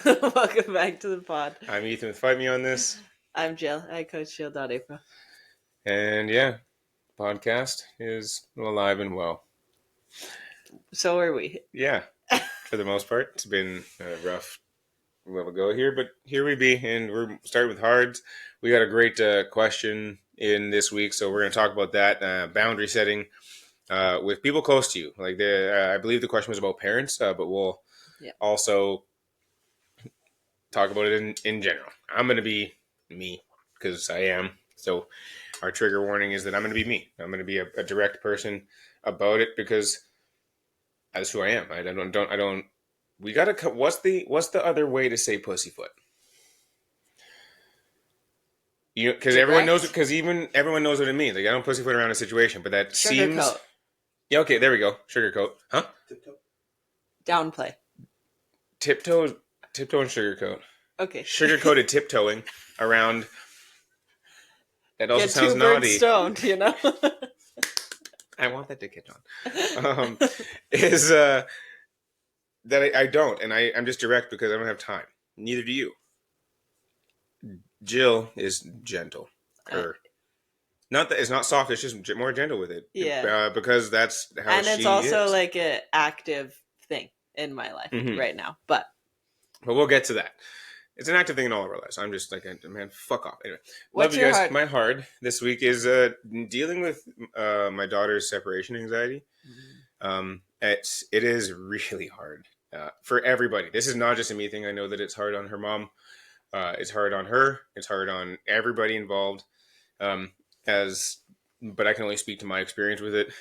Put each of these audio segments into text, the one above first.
Welcome back to the pod. I'm Ethan with Fight Me on This. I'm Jill. I coach Jill.April. And yeah, podcast is alive and well. So are we. Yeah, for the most part. It's been a rough little go here, but here we be. And we're starting with hards. We got a great question in this week, so we're going to talk about that. Boundary setting with people close to you. Like I believe the question was about parents, but we'll also talk about it in general. I'm going to be me because I am. So our trigger warning is that I'm going to be me. I'm going to be a direct person about it because that's who I am. I don't. We gotta. What's the other way to say pussyfoot? Because everyone knows it. Because even everyone knows what it means. Like I don't pussyfoot around a situation, but that seems. Yeah. Okay. There we go. Sugarcoat. Huh? Tiptoe. Downplay. Tiptoe and sugarcoat. Okay. Sugar-coated tiptoeing around. That also sounds two naughty. Birds stoned, you know. I want that to catch on. Is that I don't, and I'm just direct because I don't have time. Neither do you. Jill is gentle. Not that it's not soft. It's just more gentle with it. Yeah. Because that's how she is. And it's also like an active thing in my life right now. But we'll get to that. It's an active thing in all of our lives. I'm just like, man, fuck off. Anyway, what's love you guys. Hard? My hard this week is dealing with my daughter's separation anxiety. It is really hard for everybody. This is not just a me thing. I know that it's hard on her mom. It's hard on her. It's hard on everybody involved. But I can only speak to my experience with it.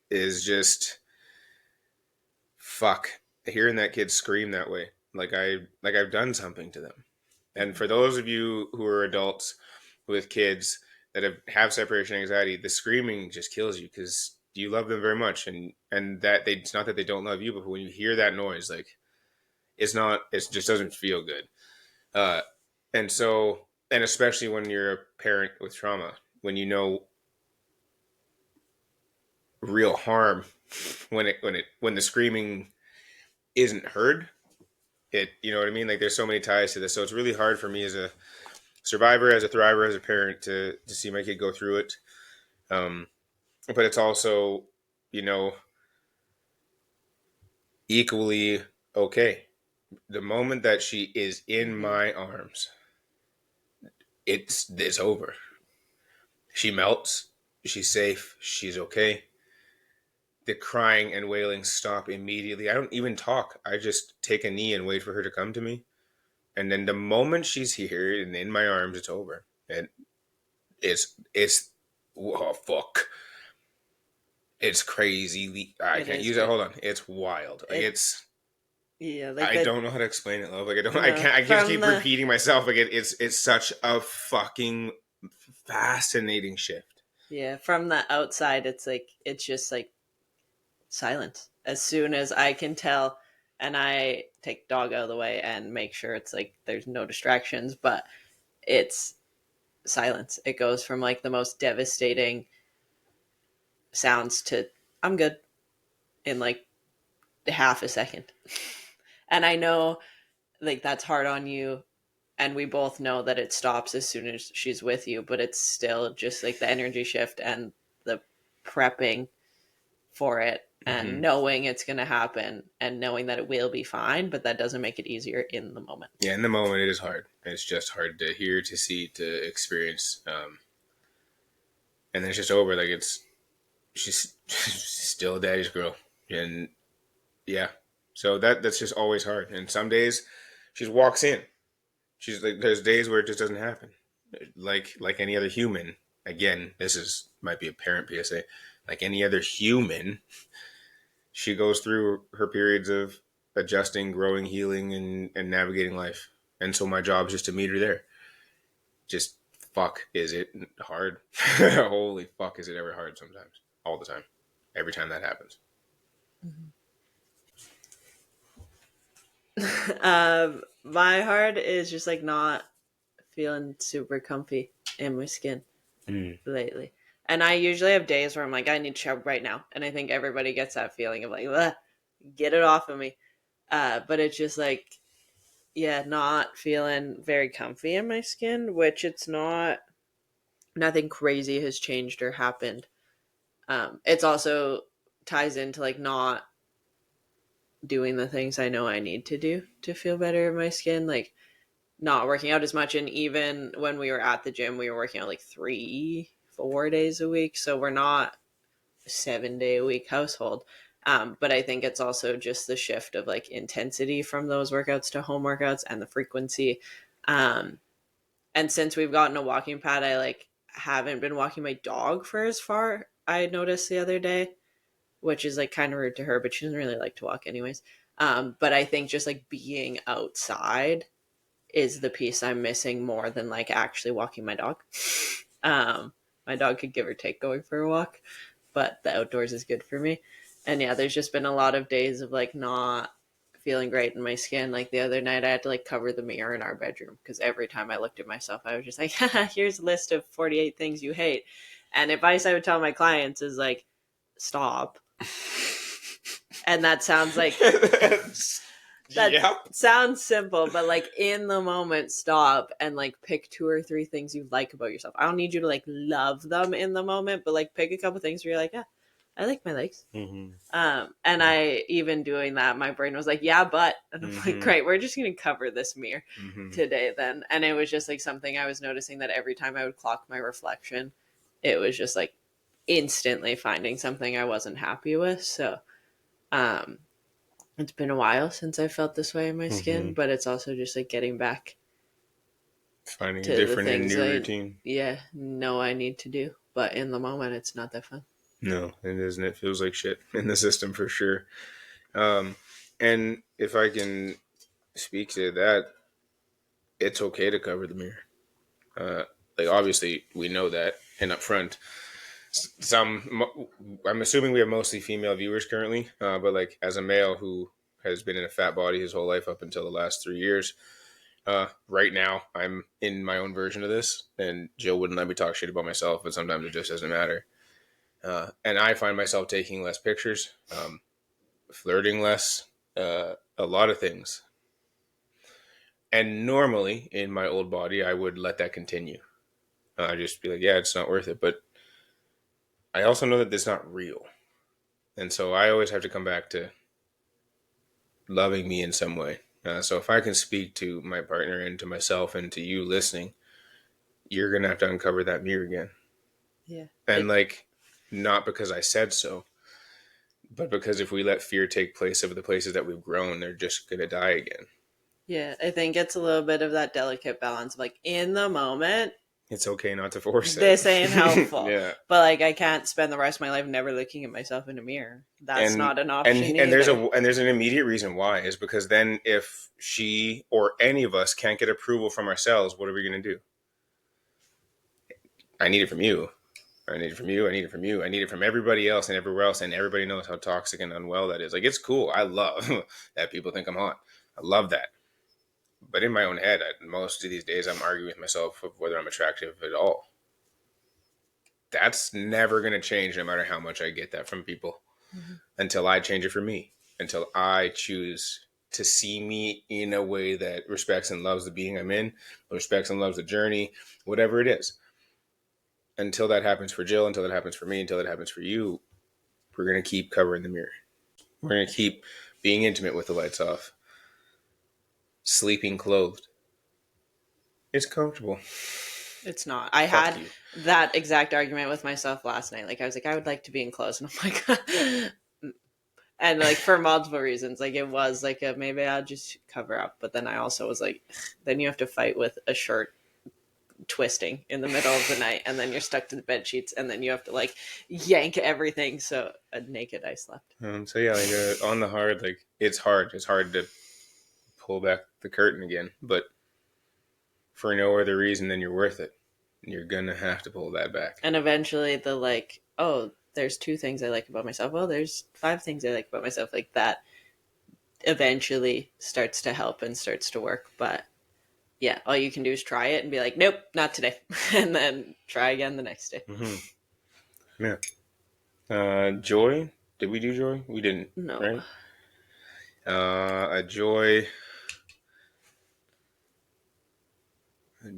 Is just fuck hearing that kid scream that way. Like I've done something to them. And for those of you who are adults with kids that have separation anxiety, the screaming just kills you because you love them very much, and that it's not that they don't love you, but when you hear that noise, like it just doesn't feel good. And especially when you're a parent with trauma, when you know real harm, when the screaming isn't heard. You know what I mean? Like there's so many ties to this. So it's really hard for me as a survivor, as a thriver, as a parent to see my kid go through it. But it's also, equally okay. The moment that she is in my arms, it's over. She melts. She's safe. She's okay. The crying and wailing stop immediately. I don't even talk. I just take a knee and wait for her to come to me. And then the moment she's here and in my arms, it's over. And it's oh, fuck. It's crazy. I can't use that. Hold on. It's wild. I don't know how to explain it, love. Like I just keep repeating myself. Like it's such a fucking fascinating shift. Yeah, from the outside, it's just like silence. As soon as I can tell, and I take dog out of the way and make sure it's like there's no distractions, but it's silence. It goes from like the most devastating sounds to I'm good in like half a second. And I know like that's hard on you, and we both know that it stops as soon as she's with you, but it's still just like the energy shift and the prepping for it and knowing it's going to happen and knowing that it will be fine, but that doesn't make it easier in the moment. Yeah, in the moment it is hard. It's just hard to hear, to see, to experience. And then it's just over. Like she's still a daddy's girl. And yeah, so that's just always hard. And some days she just walks in. She's like, there's days where it just doesn't happen. Like any other human. Again, might be a parent PSA. Like any other human, she goes through her periods of adjusting, growing, healing, and navigating life. And so my job is just to meet her there. Just fuck, is it hard? Holy fuck, is it ever hard sometimes? All the time. Every time that happens. My heart is just like not feeling super comfy in my skin lately. And I usually have days where I'm like, I need to shower right now. And I think everybody gets that feeling of like, get it off of me. But it's just like, yeah, not feeling very comfy in my skin, which it's not, nothing crazy has changed or happened. It's also ties into like not doing the things I know I need to do to feel better in my skin, like not working out as much. And even when we were at the gym, we were working out like 3, 4 days a week. So we're not a 7 day a week household. But I think it's also just the shift of like intensity from those workouts to home workouts and the frequency. Um, and since we've gotten a walking pad, I like haven't been walking my dog for as far. I noticed the other day, which is like kind of rude to her, but she doesn't really like to walk anyways. But I think just like being outside is the piece I'm missing more than like actually walking my dog. Um, my dog could give or take going for a walk, but the outdoors is good for me. And yeah, there's just been a lot of days of like not feeling great in my skin. Like the other night, I had to like cover the mirror in our bedroom because every time I looked at myself, I was just like, here's a list of 48 things you hate. And advice I would tell my clients is like, stop. And that sounds like that Yep. sounds simple, but like in the moment, stop and like pick 2 or 3 things you like about yourself. I don't need you to like love them in the moment, but like pick a couple things where you're like, yeah, I like my legs. Mm-hmm. And I, even doing that, my brain was like, yeah, but, and I'm like, great, we're just going to cover this mirror today then. And it was just like something I was noticing that every time I would clock my reflection, it was just like instantly finding something I wasn't happy with. So, it's been a while since I felt this way in my skin, but it's also just like getting back Finding a to the different and things new I, routine. yeah, know I need to do. But in the moment, it's not that fun. No, it isn't. It feels like shit in the system for sure. And if I can speak to that, it's okay to cover the mirror. Like obviously we know that, and up front, I'm assuming we have mostly female viewers currently, but like as a male who has been in a fat body his whole life up until the last 3 years, right now I'm in my own version of this, and Jill wouldn't let me talk shit about myself, but sometimes it just doesn't matter. And I find myself taking less pictures, flirting less, a lot of things. And normally in my old body, I would let that continue. I'd just be like, yeah, it's not worth it. But I also know that it's not real. And so I always have to come back to loving me in some way. So if I can speak to my partner and to myself and to you listening, you're going to have to uncover that mirror again. Yeah. And like, not because I said so, but because if we let fear take place of the places that we've grown, they're just going to die again. Yeah, I think it's a little bit of that delicate balance of like in the moment, It's okay not to force it. this ain't helpful. Yeah. But like I can't spend the rest of my life never looking at myself in a mirror. That's not an option and either. there's an immediate reason why, is because then if she or any of us can't get approval from ourselves, what are we going to do? I need it from you. I need it from you. I need it from you. I need it from everybody else and everywhere else. And everybody knows how toxic and unwell that is. Like, it's cool. I love that people think I'm hot. I love that. But in my own head, most of these days, I'm arguing with myself of whether I'm attractive at all. That's never going to change no matter how much I get that from people, until I change it for me, until I choose to see me in a way that respects and loves the being I'm in, respects and loves the journey, whatever it is. Until that happens for Jill, until that happens for me, until that happens for you, we're going to keep covering the mirror. We're going to keep being intimate with the lights off, sleeping clothed. It's comfortable. It's not. I Fuck had you. that exact argument with myself last night. Like I was like, I would like to be enclosed, and I'm like, and like for multiple reasons. Like it was like a, maybe I'll just cover up, but then I also was like, then you have to fight with a shirt twisting in the middle of the night, and then you're stuck to the bed sheets, and then you have to like yank everything. So a naked I slept. So yeah, like on the hard, like it's hard. It's hard to pull back the curtain again, but for no other reason than you're worth it. You're gonna have to pull that back. And eventually the like, oh, there's 2 things I like about myself. Well, there's 5 things I like about myself. Like that eventually starts to help and starts to work. But yeah, all you can do is try it and be like, nope, not today. And then try again the next day. Yeah. Joy? Did we do joy? We didn't. No. Right? A joy.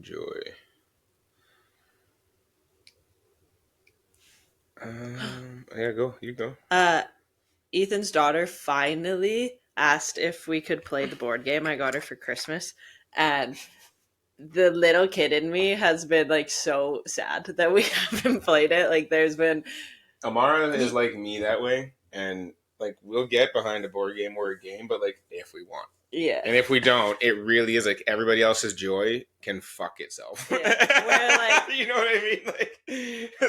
Joy. Yeah, go. You go. Ethan's daughter finally asked if we could play the board game I got her for Christmas, and the little kid in me has been like so sad that we haven't played it. Like, there's been Amara is like me that way, and like we'll get behind a board game or a game, but like if we want. Yeah. And if we don't, it really is like everybody else's joy can fuck itself. Yeah. We're like, you know what I mean? Like,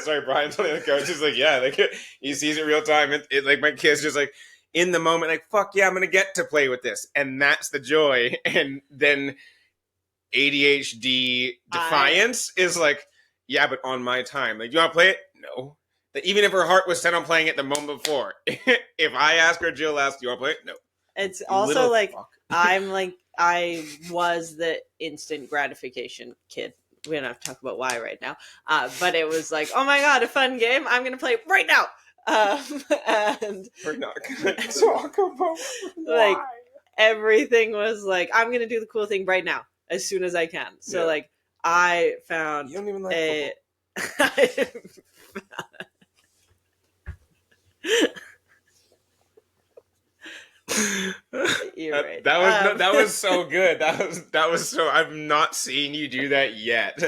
sorry, Brian's on the couch. He's like, yeah, like he sees it real time. It like my kid's just like in the moment, like, fuck yeah, I'm gonna get to play with this, and that's the joy. And then ADHD defiance is like, yeah, but on my time. Like, do you want to play it? No. That even if her heart was set on playing it the moment before, if I ask her, Jill asks, do you want to play it? No. It's You also like fuck. I was the instant gratification kid. We don't have to talk about why right now. But it was like, oh my god, a fun game. I'm going to play right now. And we're not going to talk about like why. Everything was like, I'm going to do the cool thing right now as soon as I can. So like I found you don't even like You're right. That was so good. That was so. I've not seen you do that yet.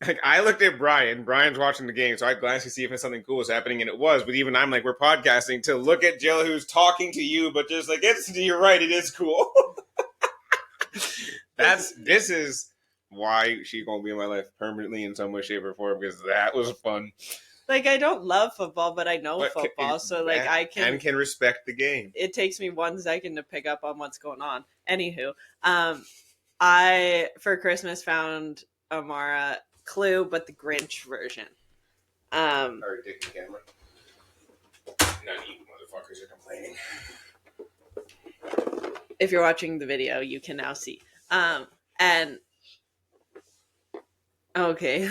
Like, I looked at Brian. Brian's watching the game, so I glanced to see if something cool was happening, and it was. But even I'm like, we're podcasting to look at Jill, who's talking to you, but just like, you're right, it is cool. This is why she's gonna be in my life permanently in some way, shape, or form, because that was fun. Like, I don't love football, but I know football, so like I can respect the game. It takes me 1 second to pick up on what's going on. Anywho, I for Christmas found Amara Clue, but the Grinch version. Alright, dick the camera. None of you motherfuckers are complaining. If you're watching the video, you can now see. And okay.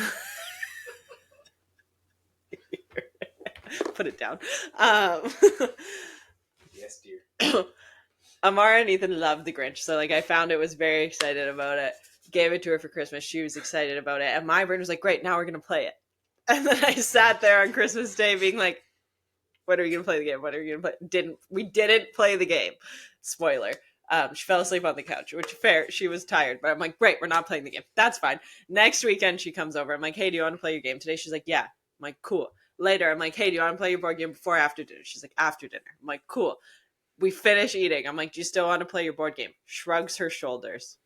Put it down. Yes, dear. Amara and Ethan loved the Grinch, so like I found it, was very excited about it. Gave it to her for Christmas. She was excited about it, and my brain was like, "Great, now we're gonna play it." And then I sat there on Christmas Day, being like, "When are we gonna play the game? When are we gonna play?" We didn't play the game. Spoiler. She fell asleep on the couch, which fair. She was tired, but I'm like, "Great, we're not playing the game. That's fine." Next weekend, she comes over. I'm like, "Hey, do you want to play your game today?" She's like, "Yeah." I'm like, "Cool." Later, I'm like, "Hey, do you want to play your board game before or after dinner?" She's like, "After dinner." I'm like, "Cool." We finish eating. I'm like, "Do you still want to play your board game?" Shrugs her shoulders.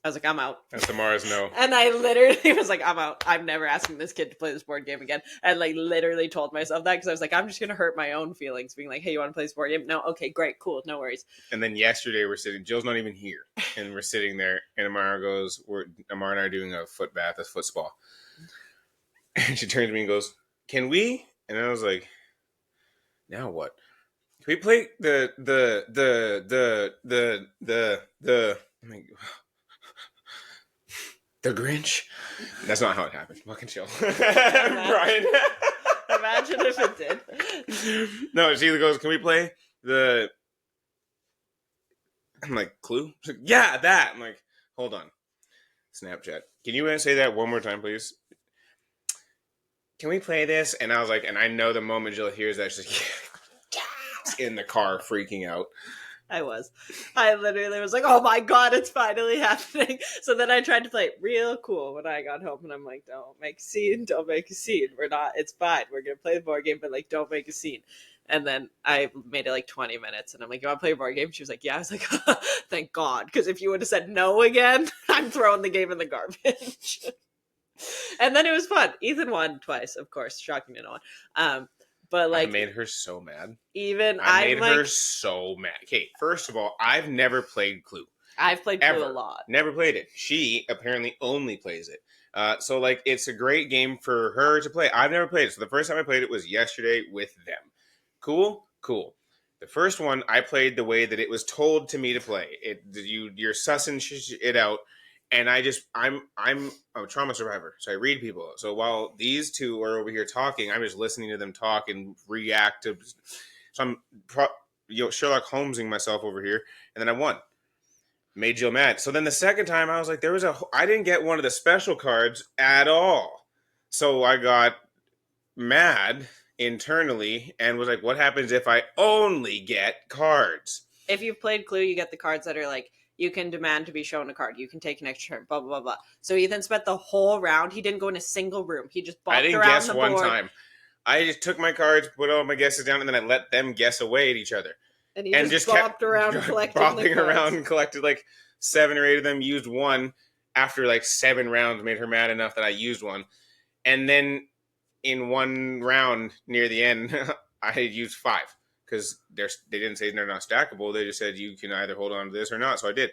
I was like, "I'm out." That's Amara's no. And I literally was like, "I'm out. I'm never asking this kid to play this board game again." And like literally told myself that, because I was like, I'm just going to hurt my own feelings being like, "Hey, you want to play this board game?" "No." "Okay, great, cool, no worries." And then yesterday we're sitting, Jill's not even here, and we're sitting there, and Amara and I are doing a foot bath, a foot spa. And she turns to me and goes, "Can we?" And I was like, "Now what? Can we play the I'm like, the Grinch?" That's not how it happened. Fucking chill. Brian. Imagine if it did. No, she goes, "Can we play the..." I'm like, "Clue?" She's like, "Yeah, that." I'm like, "Hold on. Snapchat. Can you say that one more time, please? Can we play this?" And I was like, and I know the moment Jill hears that, she's like, yeah, in the car freaking out. I literally was like, "Oh my god, it's finally happening." So then I tried to play it real cool when I got home, and I'm like, "Don't make a scene, don't make a scene. It's fine. We're gonna play the board game, but like, don't make a scene." And then I made it like 20 minutes, and I'm like, "You want to play a board game?" She was like, "Yeah." I was like, "Thank God," because if you would have said no again, I'm throwing the game in the garbage. And then it was fun. Ethan won twice, of course, shocking to no one. But like, I made her so mad. I made her so mad. Okay, first of all, I've never played Clue. I've played Clue a lot. Never played it. She apparently only plays it. So like, it's a great game for her to play. I've never played it. So the first time I played it was yesterday with them. Cool. The first one I played the way that it was told to me to play. You're sussing it out. And I'm a trauma survivor, so I read people. So while these two are over here talking, I'm just listening to them talk and react to. So I'm Sherlock Holmesing myself over here, and then I won. Made Jill mad. So then the second time I was like, I didn't get one of the special cards at all. So I got mad internally and was like, what happens if I only get cards? If you've played Clue, you get the cards that are like, you can demand to be shown a card. You can take an extra turn, blah, blah, blah, blah. So Ethan spent the whole round. He didn't go in a single room. He just I bopped didn't around guess the one board. time. I just took my cards, put all my guesses down, and then I let them guess away at each other. And he And just kept bopped around collecting bopping the cards. around and collected like 7 or 8 of them, used one after like 7 rounds, made her mad enough that I used one. And then in one round near the end, I had used 5 because they didn't say they're not stackable. They just said you can either hold on to this or not. So I did.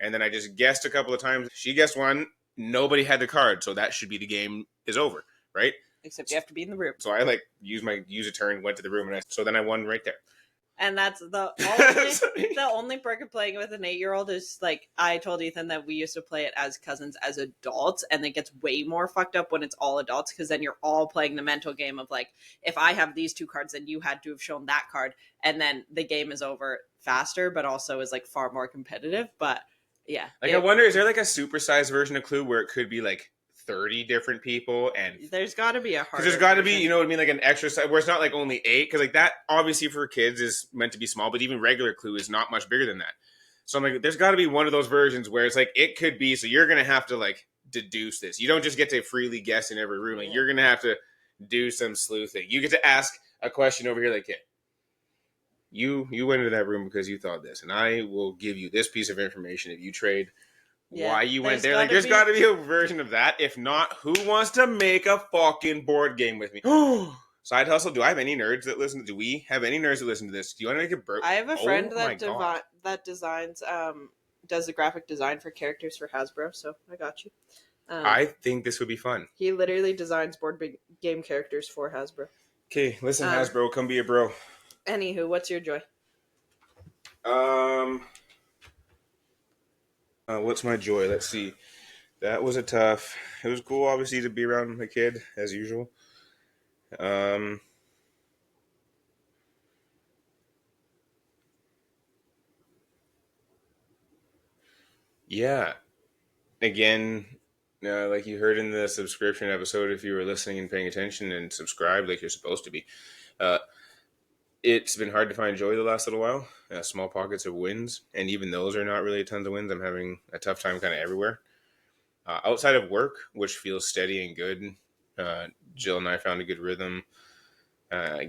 And then I just guessed a couple of times. She guessed one. Nobody had the card. So that should be the game is over, right? Except you have to be in the room. So I like use a turn, went to the room, and so then I won right there. And that's the only perk of playing with an 8-year-old is like, I told Ethan that we used to play it as cousins as adults, and it gets way more fucked up when it's all adults, because then you're all playing the mental game of like, if I have these 2 cards, then you had to have shown that card, and then the game is over faster, but also is like far more competitive. But yeah, like I wonder, is there like a supersized version of Clue where it could be like 30 different people, and there's got to be a harder there's got to be, version. you know what I mean, like an extra side where it's not like only 8, because like that obviously for kids is meant to be small, but even regular Clue is not much bigger than that. So I'm like, there's got to be one of those versions where it's like it could be, so you're gonna have to like deduce this. You don't just get to freely guess in every room. Like, you're gonna have to do some sleuthing. You get to ask a question over here, like, hey, you went into that room because you thought this, and I will give you this piece of information if you trade why you went there. Like, there's got to be a version of that. If not, who wants to make a fucking board game with me? Side hustle. Do I have any nerds that listen? Do we have any nerds that listen to this? Do you want to make it? I have a friend that designs does the graphic design for characters for Hasbro, so I got you. I think this would be fun. He literally designs board game characters for Hasbro. Okay, listen, Hasbro, come be a bro. Anywho, what's your joy? What's my joy? Let's see. That was it was cool, obviously, to be around my kid, as usual. Yeah. Again, like you heard in the subscription episode, if you were listening and paying attention and subscribed like you're supposed to be, it's been hard to find joy the last little while. Small pockets of wins, and even those are not really tons of wins. I'm having a tough time kind of everywhere. Outside of work, which feels steady and good, Jill and I found a good rhythm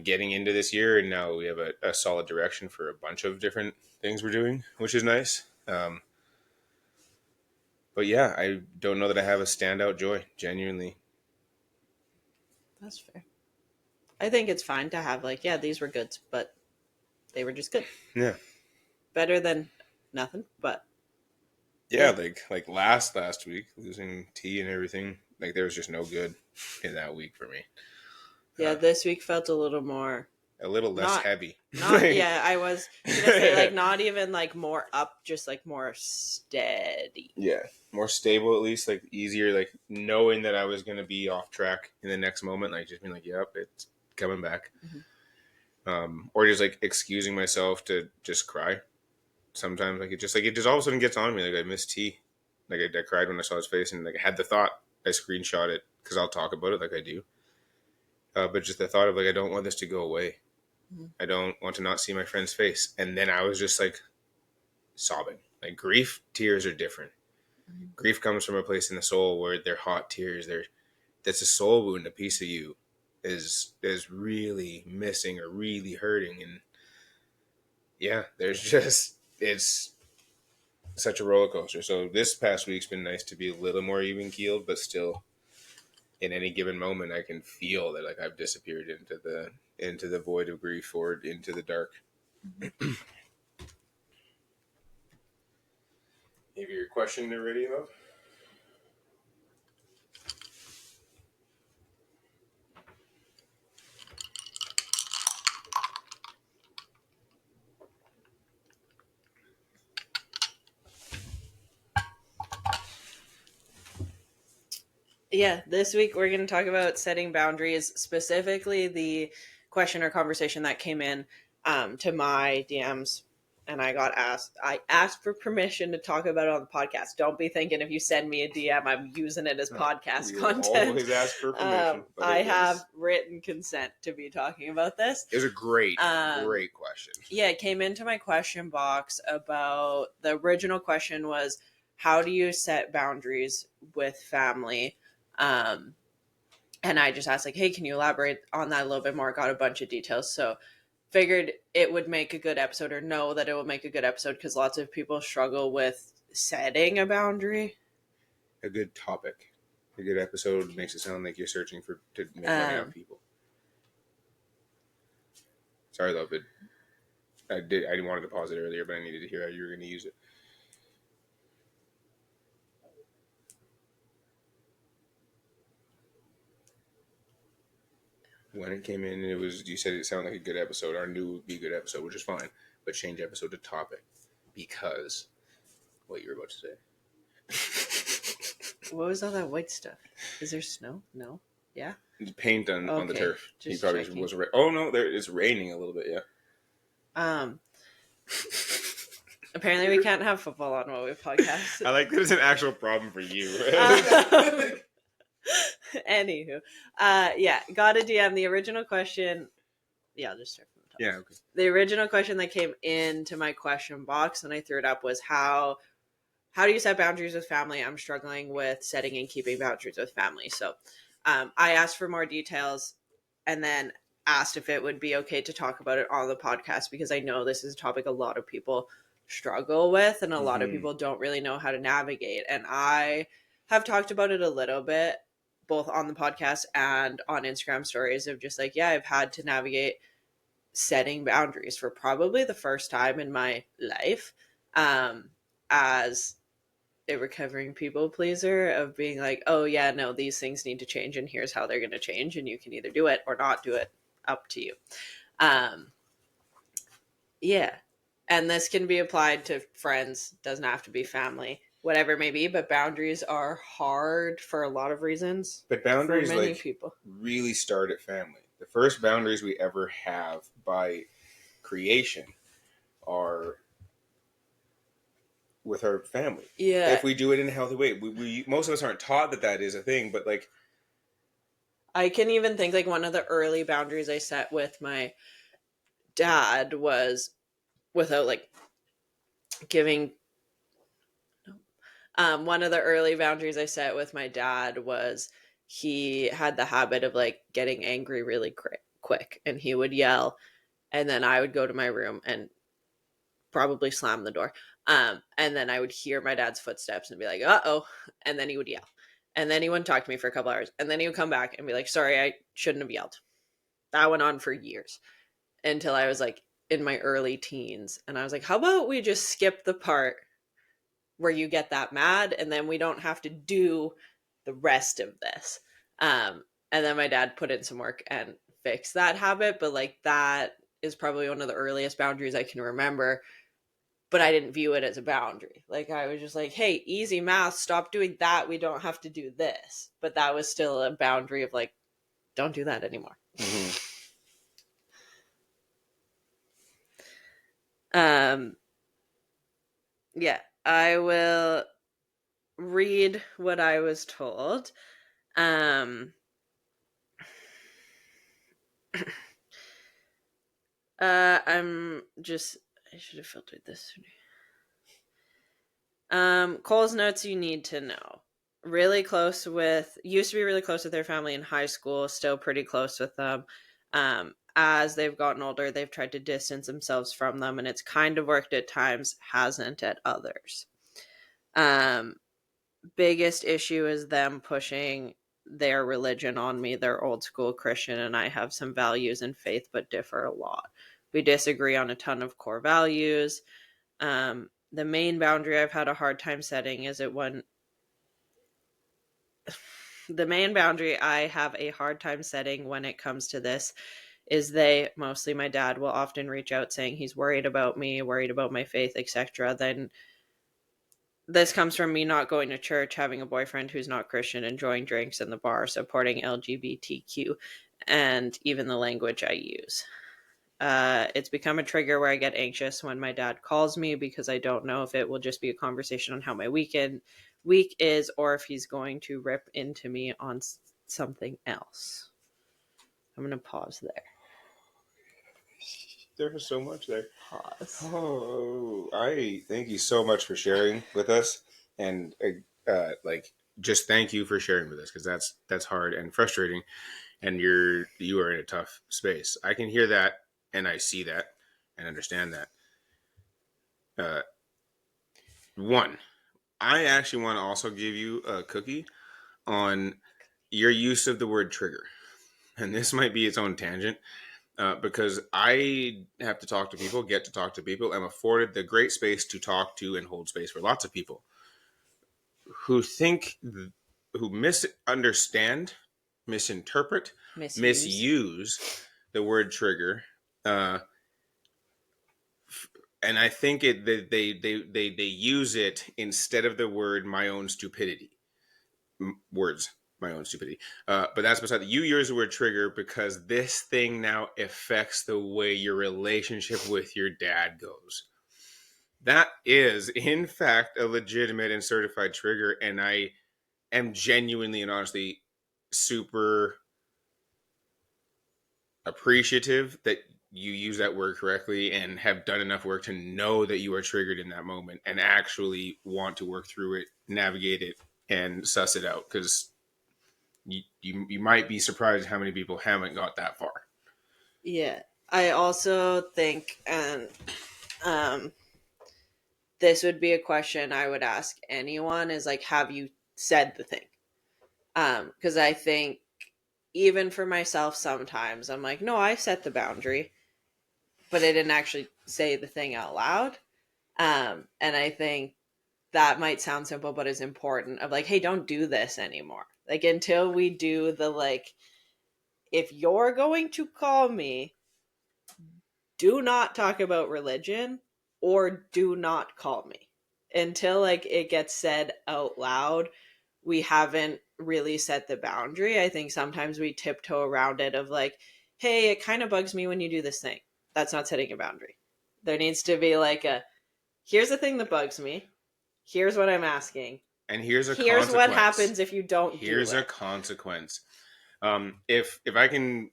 getting into this year, and now we have a solid direction for a bunch of different things we're doing, which is nice. But yeah, I don't know that I have a standout joy, genuinely. That's fair. I think it's fine to have like, yeah, these were good, but they were just good. Yeah. Better than nothing, but yeah. like last week, losing T and everything, like there was just no good in that week for me. Yeah, this week felt a little less heavy. Yeah, I was gonna say like not even like more up, just like more steady. Yeah, more stable at least, like easier, like knowing that I was gonna be off track in the next moment, like just being like, yep, it's coming back. Mm-hmm. Or just like excusing myself to just cry. Sometimes like it just all of a sudden gets on me. Like I miss T. Like I cried when I saw his face, and like I had the thought, I screenshot it because I'll talk about it like I do. But just the thought of like, I don't want this to go away. Mm-hmm. I don't want to not see my friend's face. And then I was just like sobbing. Like grief, tears are different. Mm-hmm. Grief comes from a place in the soul where they're hot tears. That's a soul wound. A piece of you is really missing or really hurting. And yeah, it's such a roller coaster. So this past week's been nice to be a little more even keeled, but still, in any given moment, I can feel that like I've disappeared into the void of grief or into the dark. Mm-hmm. Maybe your question already, love? Yeah, this week we're going to talk about setting boundaries, specifically the question or conversation that came in to my DMs and I asked for permission to talk about it on the podcast. Don't be thinking if you send me a DM, I'm using it as podcast content. Always ask for permission. But I have written consent to be talking about this. It was a great question. Yeah, it came into my question box about, the original question was, how do you set boundaries with family? And I just asked, like, hey, can you elaborate on that a little bit more? Got a bunch of details. So figured it would make a good episode, or know that it will make a good episode, because lots of people struggle with setting a boundary. A good topic. A good episode makes it sound like you're searching to make money on people. Sorry, though, but I didn't want to pause it earlier, but I needed to hear how you were going to use it. When it came in, you said it sounded like a good episode. Our new would be a good episode, which is fine. But change episode to topic, because what you were about to say. What was all that white stuff? Is there snow? No. Yeah. It's paint on the turf. He probably checking. Was. Oh no, it's raining a little bit. Yeah. Apparently we can't have football on while we podcast. I like that it's an actual problem for you. Anywho, yeah, got a DM. The original question, I'll just start from the top. Yeah, okay. The original question that came into my question box and I threw it up was, how do you set boundaries with family? I'm struggling with setting and keeping boundaries with family. So I asked for more details, and then asked if it would be okay to talk about it on the podcast, because I know this is a topic a lot of people struggle with, and a lot of people don't really know how to navigate. And I have talked about it a little bit, both on the podcast and on Instagram stories, of just like, yeah, I've had to navigate setting boundaries for probably the first time in my life, as a recovering people pleaser, of being like, oh yeah, no, these things need to change, and here's how they're going to change, and you can either do it or not do it, up to you. Yeah. And this can be applied to friends, doesn't have to be family, whatever it may be, but boundaries are hard for a lot of reasons. But boundaries, for many people, really start at family. The first boundaries we ever have by creation are with our family. Yeah. If we do it in a healthy way. We most of us aren't taught that is a thing, but like, I can even think like one of the early boundaries I set with my dad was, without like giving, one of the early boundaries I set with my dad was, he had the habit of like getting angry really quick, and he would yell, and then I would go to my room and probably slam the door. And then I would hear my dad's footsteps and be like, uh-oh. And then he would yell. And then he wouldn't talk to me for a couple hours. And then he would come back and be like, sorry, I shouldn't have yelled. That went on for years, until I was like in my early teens. And I was like, how about we just skip the part where you get that mad, and then we don't have to do the rest of this. And then my dad put in some work and fixed that habit. But like, that is probably one of the earliest boundaries I can remember. But I didn't view it as a boundary. Like, I was just like, hey, easy math, stop doing that. We don't have to do this. But that was still a boundary of like, don't do that anymore. Yeah, I will read what I was told. I should have filtered this sooner. Cole's notes you need to know. Used to be really close with their family in high school, still pretty close with them. As they've gotten older, they've tried to distance themselves from them, and it's kind of worked at times, hasn't at others. Biggest issue is them pushing their religion on me. They're old school Christian, and I have some values and faith, but differ a lot. We disagree on a ton of core values. The main boundary I've had a hard time setting is the main boundary I have a hard time setting when it comes to this is mostly my dad, will often reach out saying he's worried about me, worried about my faith, etc. Then this comes from me not going to church, having a boyfriend who's not Christian, enjoying drinks in the bar, supporting LGBTQ, and even the language I use. It's become a trigger where I get anxious when my dad calls me because I don't know if it will just be a conversation on how my week is, or if he's going to rip into me on something else. I'm going to pause there. There was so much there. Pause. Oh, I thank you so much for sharing with us, and like just thank you for sharing with us, because that's hard and frustrating, and you are in a tough space. I can hear that, and I see that, and understand that. One, I actually want to also give you a cookie on your use of the word trigger, and this might be its own tangent. Because I have to talk to people, get to talk to people. I'm afforded the great space to talk to and hold space for lots of people who who misunderstand, misinterpret, misuse the word trigger. Uh, and I think they use it instead of the word my own stupidity. Words, my own stupidity. But that's beside you use the word trigger because this thing now affects the way your relationship with your dad goes. That is, in fact, a legitimate and certified trigger, and I am genuinely and honestly super appreciative that you use that word correctly and have done enough work to know that you are triggered in that moment and actually want to work through it, navigate it, and suss it out, because you might be surprised how many people haven't got that far. Yeah. I also think, and this would be a question I would ask anyone, is like, have you said the thing? Because I think even for myself, sometimes I'm like, no, I set the boundary, but I didn't actually say the thing out loud. And I think that might sound simple, but is important, of like, hey, don't do this anymore. Like, until we do the, like, if you're going to call me, do not talk about religion, or do not call me. Until, like, it gets said out loud, we haven't really set the boundary. I think sometimes we tiptoe around it, of like, hey, it kind of bugs me when you do this thing. That's not setting a boundary. There needs to be like here's the thing that bugs me. Here's what I'm asking. And here's what happens if you don't do it. Here's a consequence. If I can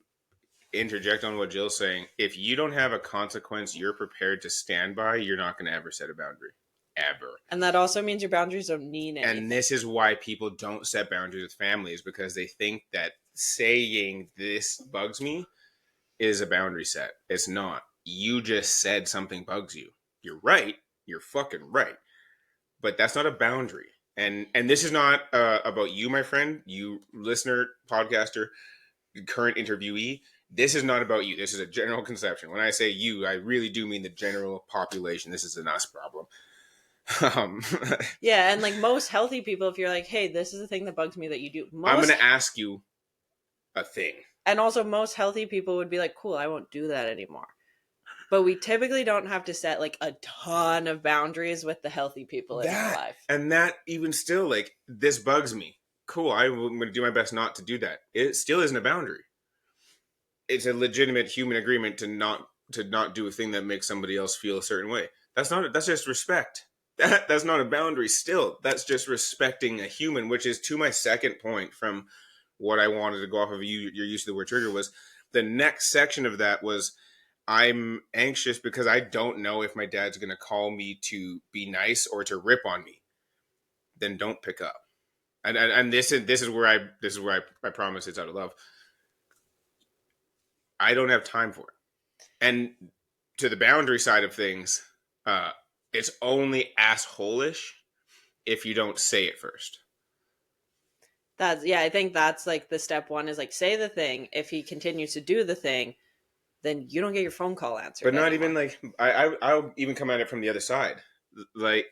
interject on what Jill's saying, if you don't have a consequence you're prepared to stand by, you're not going to ever set a boundary. Ever. And that also means your boundaries don't mean anything. And this is why people don't set boundaries with families, because they think that saying this bugs me is a boundary set. It's not. You just said something bugs you. You're right. You're fucking right. But that's not a boundary. And this is not about you, my friend, you listener, podcaster, current interviewee. This is not about you. This is a general conception. When I say you, I really do mean the general population. This is an us problem. Yeah, and like most healthy people, if you're like, hey, this is the thing that bugs me that you do, I'm going to ask you a thing. And also most healthy people would be like, cool, I won't do that anymore. But we typically don't have to set like a ton of boundaries with the healthy people in our life. And that even still, like, this bugs me. Cool, I'm going to do my best not to do that. It still isn't a boundary. It's a legitimate human agreement to not do a thing that makes somebody else feel a certain way. That's just respect. That's not a boundary still. That's just respecting a human, which is to my second point from what I wanted to go off of your use of the word trigger. Was the next section of that was, I'm anxious because I don't know if my dad's going to call me to be nice or to rip on me. Then don't pick up. And this is where I promise it's out of love. I don't have time for it. And to the boundary side of things, it's only asshole-ish if you don't say it first. I think that's like the step one, is like, say the thing. If he continues to do the thing, then you don't get your phone call answered. But not anymore. Even like I'll even come at it from the other side. Like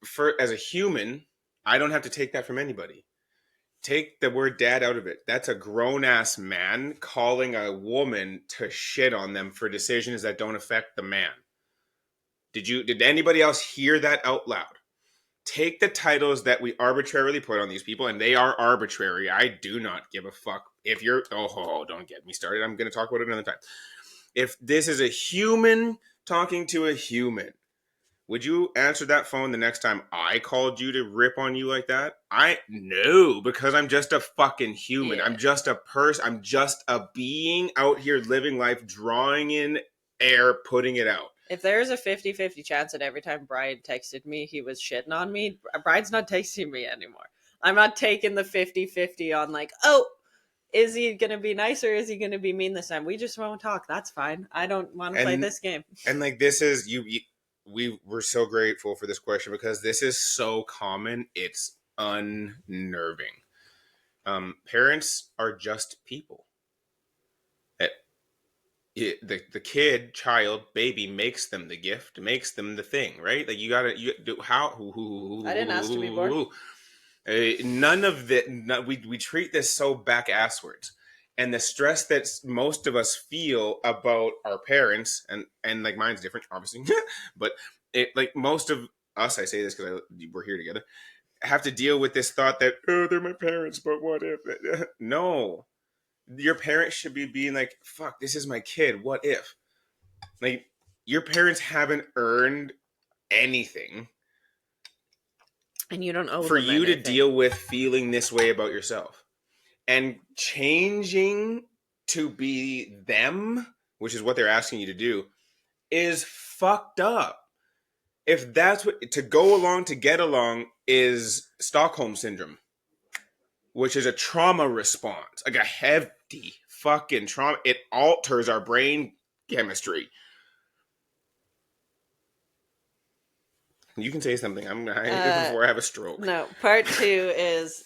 for as a human, I don't have to take that from anybody. Take the word dad out of it. That's a grown-ass man calling a woman to shit on them for decisions that don't affect the man. Did anybody else hear that out loud? Take the titles that we arbitrarily put on these people, and they are arbitrary. I do not give a fuck if you're... Oh, don't get me started. I'm going to talk about it another time. If this is a human talking to a human, would you answer that phone the next time I called you to rip on you like that? I no, because I'm just a fucking human. Yeah. I'm just a person. I'm just a being out here living life, drawing in air, putting it out. If there's a 50-50 chance that every time Brian texted me, he was shitting on me, Brian's not texting me anymore. I'm not taking the 50-50 on like, oh, is he going to be nice or is he going to be mean this time? We just won't talk. That's fine. I don't want to play this game. And like this is we were so grateful for this question because this is so common. It's unnerving. Parents are just people. The kid, child, baby makes them the gift, makes them the thing, right? Like you gotta you do how I didn't ask to be born. none of that. We treat this so back asswards, and the stress that most of us feel about our parents, and like mine's different, obviously, but it like most of us, I say this because we're here together, have to deal with this thought that oh they're my parents, but what if? No, your parents should be being like, fuck, this is my kid. What if? Like, your parents haven't earned anything And you don't owe for them you to anything. deal with feeling this way about yourself. And changing to be them, which is what they're asking you to do, is fucked up. If that's what to go along to get along is Stockholm syndrome, which is a trauma response, like a heavy fucking trauma. It alters our brain chemistry. You can say something. Before I have a stroke. No, part 2 is,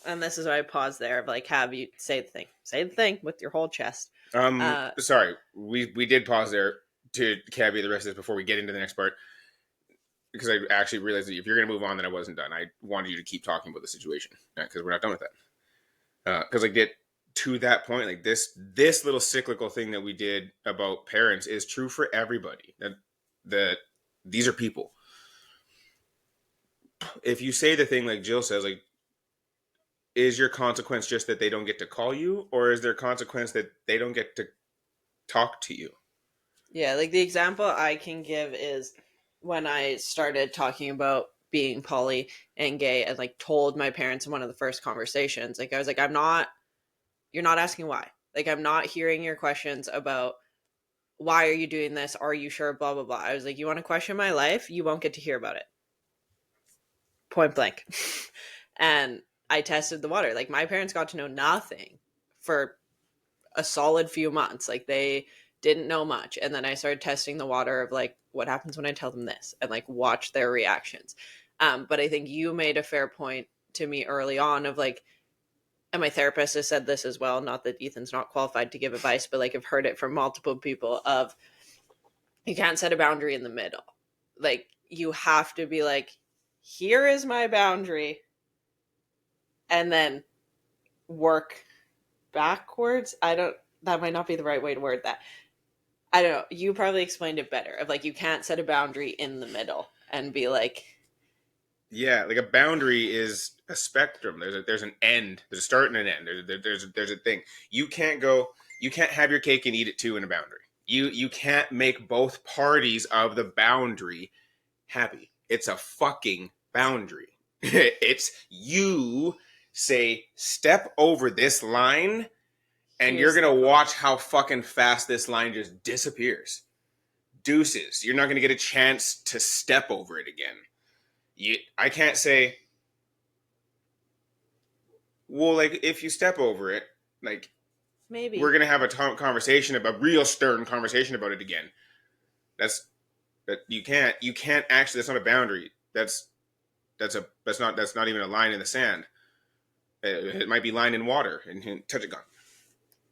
and this is why I paused there, of like, have you say the thing with your whole chest. Sorry, we did pause there to caveat the rest of this before we get into the next part, because I actually realized that if you're going to move on, then I wasn't done. I wanted you to keep talking about the situation because we're not done with that. Because I get to that point, like this little cyclical thing that we did about parents is true for everybody. That these are people. If you say the thing like Jill says, like, is your consequence just that they don't get to call you, or is there consequence that they don't get to talk to you? Yeah, like the example I can give is when I started talking about being poly and gay and like told my parents in one of the first conversations, like I was like, you're not asking why. Like I'm not hearing your questions about why are you doing this? Are you sure? Blah, blah, blah. I was like, you want to question my life? You won't get to hear about it. Point blank. And I tested the water. Like my parents got to know nothing for a solid few months. Like they didn't know much. And then I started testing the water of like, what happens when I tell them this and like watch their reactions. But I think you made a fair point to me early on of like, and my therapist has said this as well, not that Ethan's not qualified to give advice, but like I've heard it from multiple people of you can't set a boundary in the middle. Like you have to be like, here is my boundary, and then work backwards. That might not be the right way to word that. I don't know. You probably explained it better of like, you can't set a boundary in the middle and be like, yeah, like a boundary is a spectrum. There's an end. There's a start and an end. There's a thing. You can't have your cake and eat it too in a boundary. You can't make both parties of the boundary happy. It's a fucking boundary. It's you say step over this line and you're going to watch how fucking fast this line just disappears. Deuces. You're not going to get a chance to step over it again. I can't say, well, like, if you step over it, like, maybe we're going to have a real stern conversation about it again. You can't actually, that's not a boundary. That's not even a line in the sand. It might be line in water and touch it gone.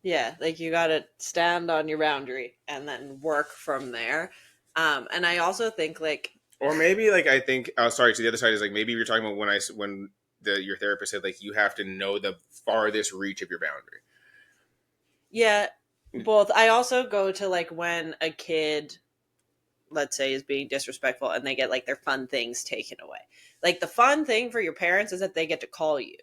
Yeah, like you got to stand on your boundary and then work from there. And I also think like, or maybe like I think, sorry, to the other side is like maybe you're talking about when your therapist said like you have to know the farthest reach of your boundary. Yeah, both. I also go to like when a kid, let's say, is being disrespectful and they get like their fun things taken away. Like the fun thing for your parents is that they get to call you.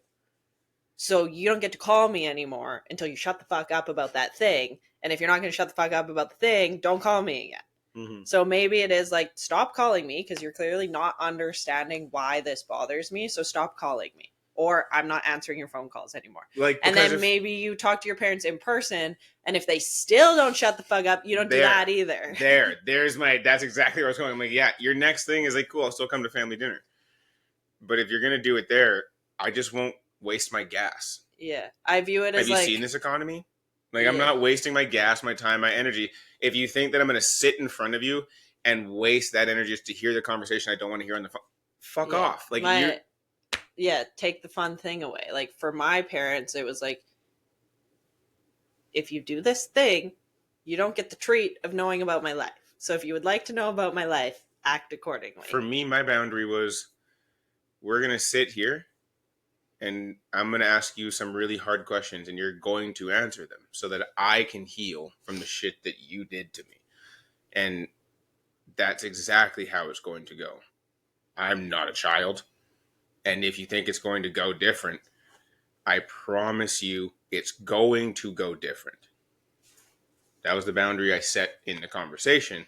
So you don't get to call me anymore until you shut the fuck up about that thing. And if you're not going to shut the fuck up about the thing, don't call me again. Mm-hmm. So maybe it is like, stop calling me because you're clearly not understanding why this bothers me. So stop calling me, or I'm not answering your phone calls anymore. Like, and then maybe you talk to your parents in person, and if they still don't shut the fuck up, you don't do that either. That's exactly where I was going. I'm like, yeah, your next thing is like, cool, I'll still come to family dinner. But if you're going to do it there, I just won't waste my gas. Yeah. I view it as Have you seen this economy? Like, I'm not wasting my gas, my time, my energy. If you think that I'm going to sit in front of you and waste that energy just to hear the conversation I don't want to hear on the phone, fuck off. Like, take the fun thing away. Like, for my parents, it was like, if you do this thing, you don't get the treat of knowing about my life. So if you would like to know about my life, act accordingly. For me, my boundary was, we're going to sit here and I'm going to ask you some really hard questions and you're going to answer them so that I can heal from the shit that you did to me. And that's exactly how it's going to go. I'm not a child. And if you think it's going to go different, I promise you it's going to go different. That was the boundary I set in the conversation.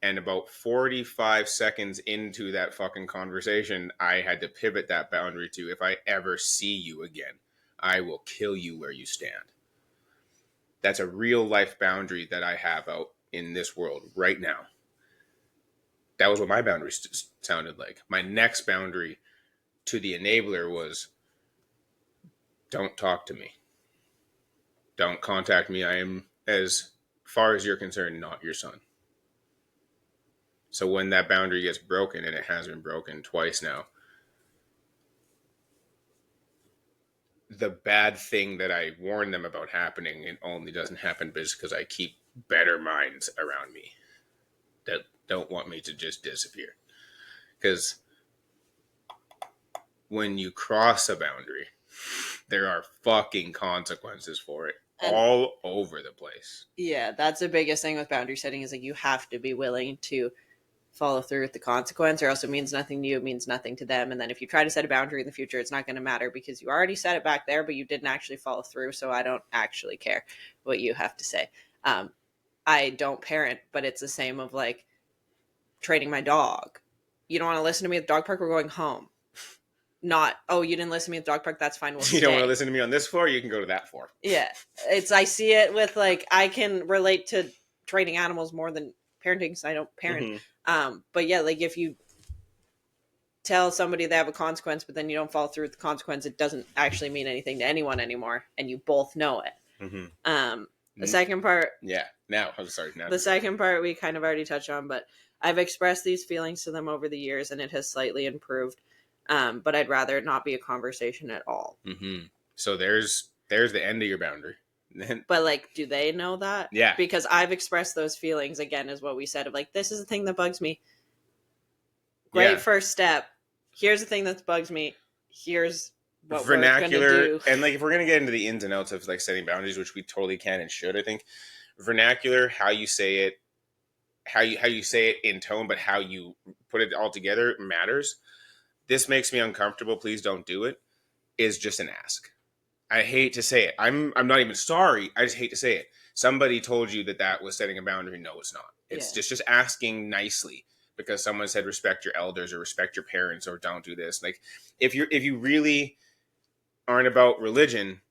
And about 45 seconds into that fucking conversation, I had to pivot that boundary to, if I ever see you again, I will kill you where you stand. That's a real life boundary that I have out in this world right now. That was what my boundary sounded like. My next boundary to the enabler was, don't talk to me. Don't contact me. I am, as far as you're concerned, not your son. So when that boundary gets broken, and it has been broken twice now, the bad thing that I warned them about happening, it only doesn't happen because I keep better minds around me that don't want me to just disappear. Because when you cross a boundary, there are fucking consequences for it all over the place. Yeah, that's the biggest thing with boundary setting, is like, you have to be willing to follow through with the consequence, or else it means nothing to you, it means nothing to them. And then if you try to set a boundary in the future, it's not going to matter because you already set it back there, but you didn't actually follow through. So I don't actually care what you have to say. I don't parent, but it's the same of like training my dog. You don't want to listen to me at the dog park, we're going home. Not, oh, you didn't listen to me at the dog park, that's fine, we'll stay. You don't want to listen to me on this floor, you can go to that floor. Yeah, I see it with, like, I can relate to training animals more than parenting because I don't parent. Mm-hmm. But yeah, like, if you tell somebody they have a consequence, but then you don't follow through with the consequence, it doesn't actually mean anything to anyone anymore, and you both know it. Mm-hmm. The second part... Yeah, now, I'm sorry. Now the second part we kind of already touched on, but I've expressed these feelings to them over the years, and it has slightly improved. But I'd rather it not be a conversation at all. Mm-hmm. So there's the end of your boundary. But, like, do they know that? Yeah. Because I've expressed those feelings, again, is what we said, of like, this is the thing that bugs me. Great first step. Here's the thing that bugs me. Here's what vernacular, we're going to do. And, like, if we're going to get into the ins and outs of, like, setting boundaries, which we totally can and should, I think, vernacular, how you say it, how you say it in tone, but how you put it all together matters. This makes me uncomfortable, please don't do it, is just an ask. I hate to say it. I'm not even sorry. I just hate to say it. Somebody told you that was setting a boundary. No, it's not. It's just asking nicely because someone said respect your elders or respect your parents or don't do this. Like, if you really aren't about religion,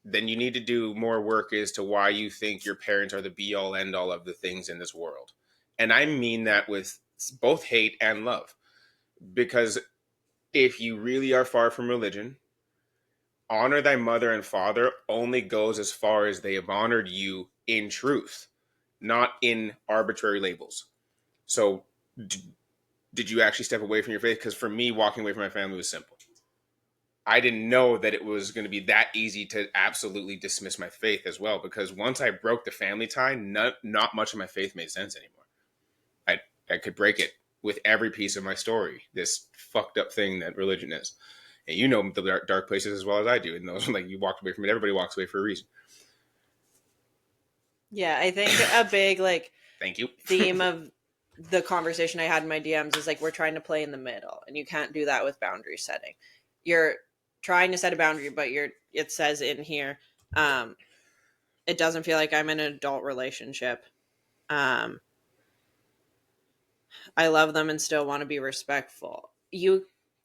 then you need to do more work as to why you think your parents are the be all end all of the things in this world. And I mean that with both hate and love, because if you really are far from religion, honor thy mother and father only goes as far as they have honored you in truth, not in arbitrary labels. So did you actually step away from your faith? Because for me, walking away from my family was simple. I didn't know that it was going to be that easy to absolutely dismiss my faith as well, because once I broke the family tie, not much of my faith made sense anymore. I could break it with every piece of my story, this fucked up thing that religion is. And you know the dark places as well as I do. And those, like, you walked away from it. Everybody walks away for a reason. Yeah, I think a big, like, thank you, theme of the conversation I had in my DMs is, like, we're trying to play in the middle. And you can't do that with boundary setting. You're trying to set a boundary, but it says in here, It doesn't feel like I'm in an adult relationship. Um, I love them and still want to be respectful.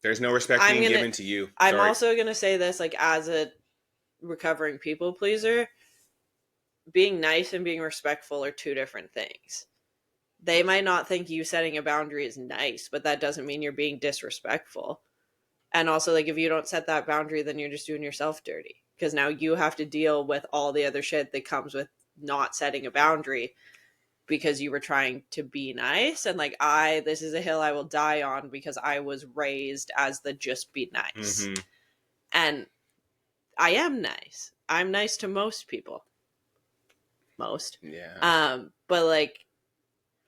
There's no respect I'm being gonna. given to you. I'm Sorry. also gonna say this, like, as a recovering people pleaser, being nice and being respectful are two different things. They might not think you setting a boundary is nice, but that doesn't mean you're being disrespectful. And also, like, if you don't set that boundary, then you're just doing yourself dirty. Because now you have to deal with all the other shit that comes with not setting a boundary because you were trying to be nice. And, like, this is a hill I will die on because I was raised as the just be nice. Mm-hmm. And I am nice. I'm nice to most people. Most. Yeah. But, like,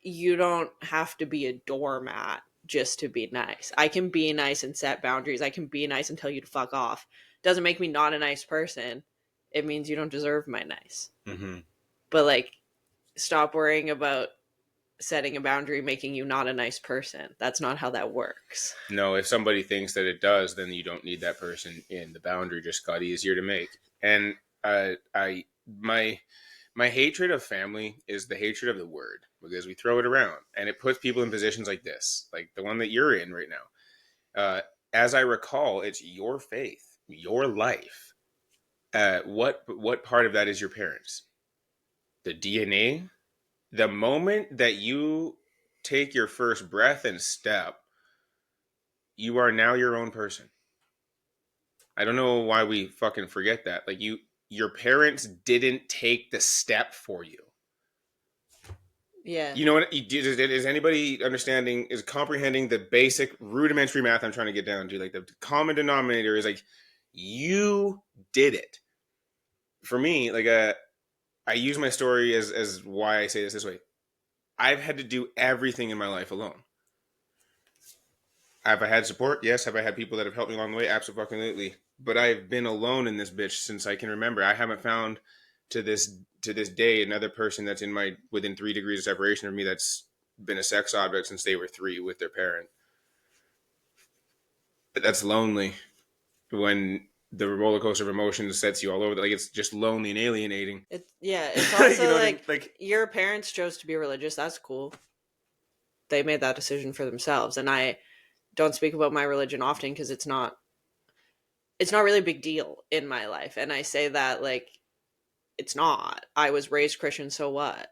you don't have to be a doormat just to be nice. I can be nice and set boundaries. I can be nice and tell you to fuck off. Doesn't make me not a nice person. It means you don't deserve my nice. Mm-hmm. But, like, stop worrying about setting a boundary making you not a nice person. That's not how that works. No, if somebody thinks that it does, then you don't need that person in. The boundary just got easier to make. And my hatred of family is the hatred of the word, because we throw it around and it puts people in positions like this, like the one that you're in right now. As I recall, it's your faith, your life. What part of that is your parents? The DNA. The moment that you take your first breath and step, you are now your own person. I don't know why we fucking forget that. Like, your parents didn't take the step for you. Yeah. You know what? Is anybody comprehending the basic rudimentary math I'm trying to get down to? Like, the common denominator is like, you did it. For me, like, I use my story as why I say this way. I've had to do everything in my life alone. Have I had support? Yes. Have I had people that have helped me along the way? Absolutely. But I've been alone in this bitch since I can remember. I haven't found to this day another person that's within 3 degrees of separation of me that's been a sex object since they were 3 with their parent. But that's lonely when the roller coaster of emotions sets you all over. Like, it's just lonely and alienating. It's also You know what I like, mean? Like, your parents chose to be religious. That's cool. They made that decision for themselves. And I don't speak about my religion often because it's not really a big deal in my life. And I say that, like, it's not. I was raised Christian, so what?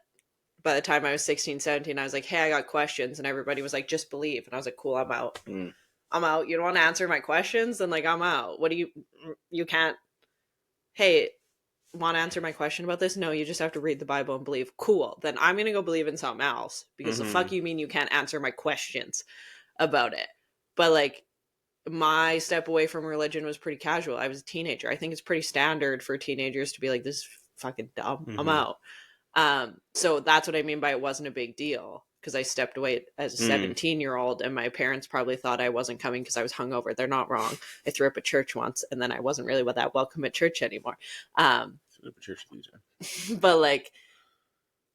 By the time I was 16, 17, I was like, hey, I got questions. And everybody was like, just believe. And I was like, cool, I'm out. I'm out. You don't want to answer my questions? Then, like, I'm out. What do you can't, hey, want to answer my question about this? No, you just have to read the Bible and believe. Cool. Then I'm going to go believe in something else because the fuck you mean you can't answer my questions about it? But, like, my step away from religion was pretty casual. I was a teenager. I think it's pretty standard for teenagers to be like, this is fucking dumb. I'm out. So that's what I mean by it wasn't a big deal, because I stepped away as a 17-year-old and my parents probably thought I wasn't coming because I was hungover. They're not wrong. I threw up at church once and then I wasn't really that welcome at church anymore. But, like,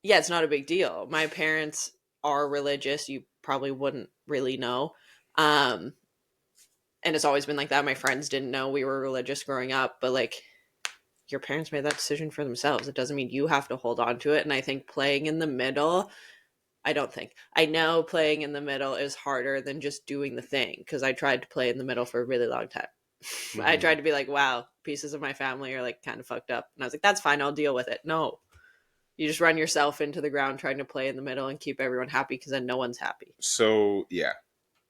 yeah, it's not a big deal. My parents are religious. You probably wouldn't really know. And it's always been like that. My friends didn't know we were religious growing up, but, like, your parents made that decision for themselves. It doesn't mean you have to hold on to it. And I think playing in the middle, I know playing in the middle is harder than just doing the thing, because I tried to play in the middle for a really long time. I tried to be like, wow, pieces of my family are, like, kind of fucked up. And I was like, that's fine, I'll deal with it. No. You just run yourself into the ground trying to play in the middle and keep everyone happy, because then no one's happy. So, yeah,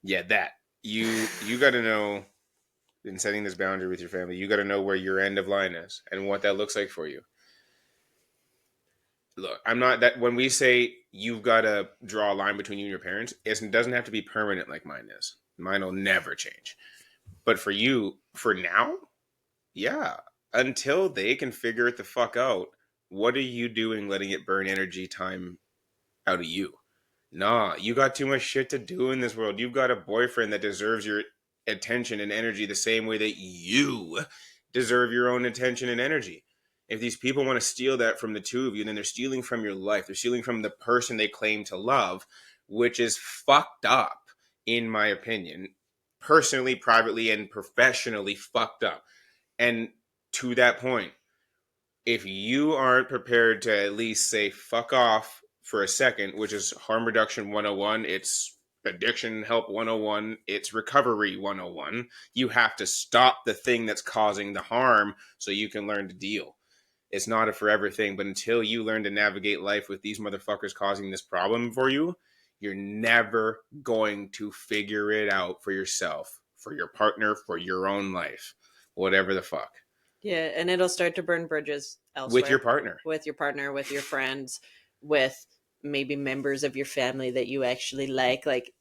that you got to know, in setting this boundary with your family, you got to know where your end of line is and what that looks like for you. Look, I'm not that when we say you've got to draw a line between you and your parents, it doesn't have to be permanent like mine is. Mine will never change. But for you, for now, yeah, until they can figure it the fuck out, what are you doing letting it burn energy time out of you? Nah, you got too much shit to do in this world. You've got a boyfriend that deserves your attention and energy the same way that you deserve your own attention and energy. If these people want to steal that from the two of you, then they're stealing from your life. They're stealing from the person they claim to love, which is fucked up, in my opinion. Personally, privately, and professionally fucked up. And to that point, if you aren't prepared to at least say fuck off for a second, which is harm reduction 101, it's addiction help 101, it's recovery 101, you have to stop the thing that's causing the harm so you can learn to deal. It's not a forever thing, but until you learn to navigate life with these motherfuckers causing this problem for you, you're never going to figure it out for yourself, for your partner, for your own life, whatever the fuck. Yeah, and it'll start to burn bridges With your elsewhere. partner. With your partner, with your friends, with maybe members of your family that you actually like. Like,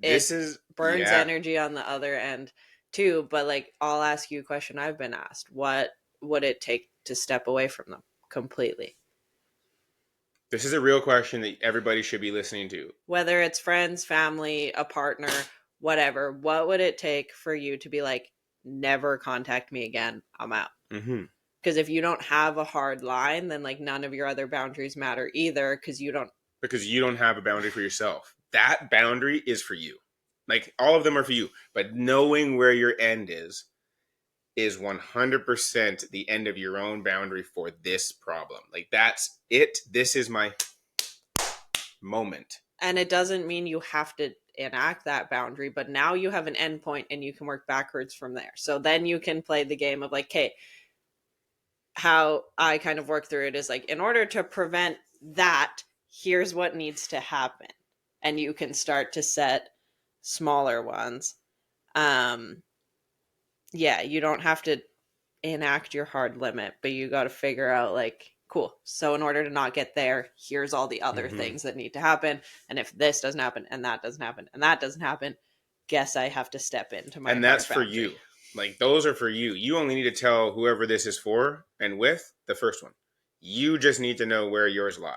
it This is, burns yeah, energy on the other end too. But like, I'll ask you a question I've been asked. What would it take to step away from them completely? this is a real question that everybody should be listening to. Whether it's friends, family, a partner, whatever, what would it take for you to be like, never contact me again? I'm out. Mm-hmm. Because if you don't have a hard line, then like none of your other boundaries matter either, because you don't. Because you don't have a boundary for yourself. That boundary is for you. Like, all of them are for you. But knowing where your end is 100% the end of your own boundary for this problem. Like, that's it. This is my moment. And it doesn't mean you have to enact that boundary, but now you have an endpoint and you can work backwards from there. So then you can play the game of like, okay, how I kind of work through it is like, in order to prevent that, here's what needs to happen. And you can start to set smaller ones. Um, yeah, you don't have to enact your hard limit, but you got to figure out like, cool, so in order to not get there, here's all the other things that need to happen, and if this doesn't happen and that doesn't happen and that doesn't happen, guess I have to step into my And that's hard for boundary. you. Like, those are for you. You only need to tell whoever this is for and with the first one. You just need to know where yours lie.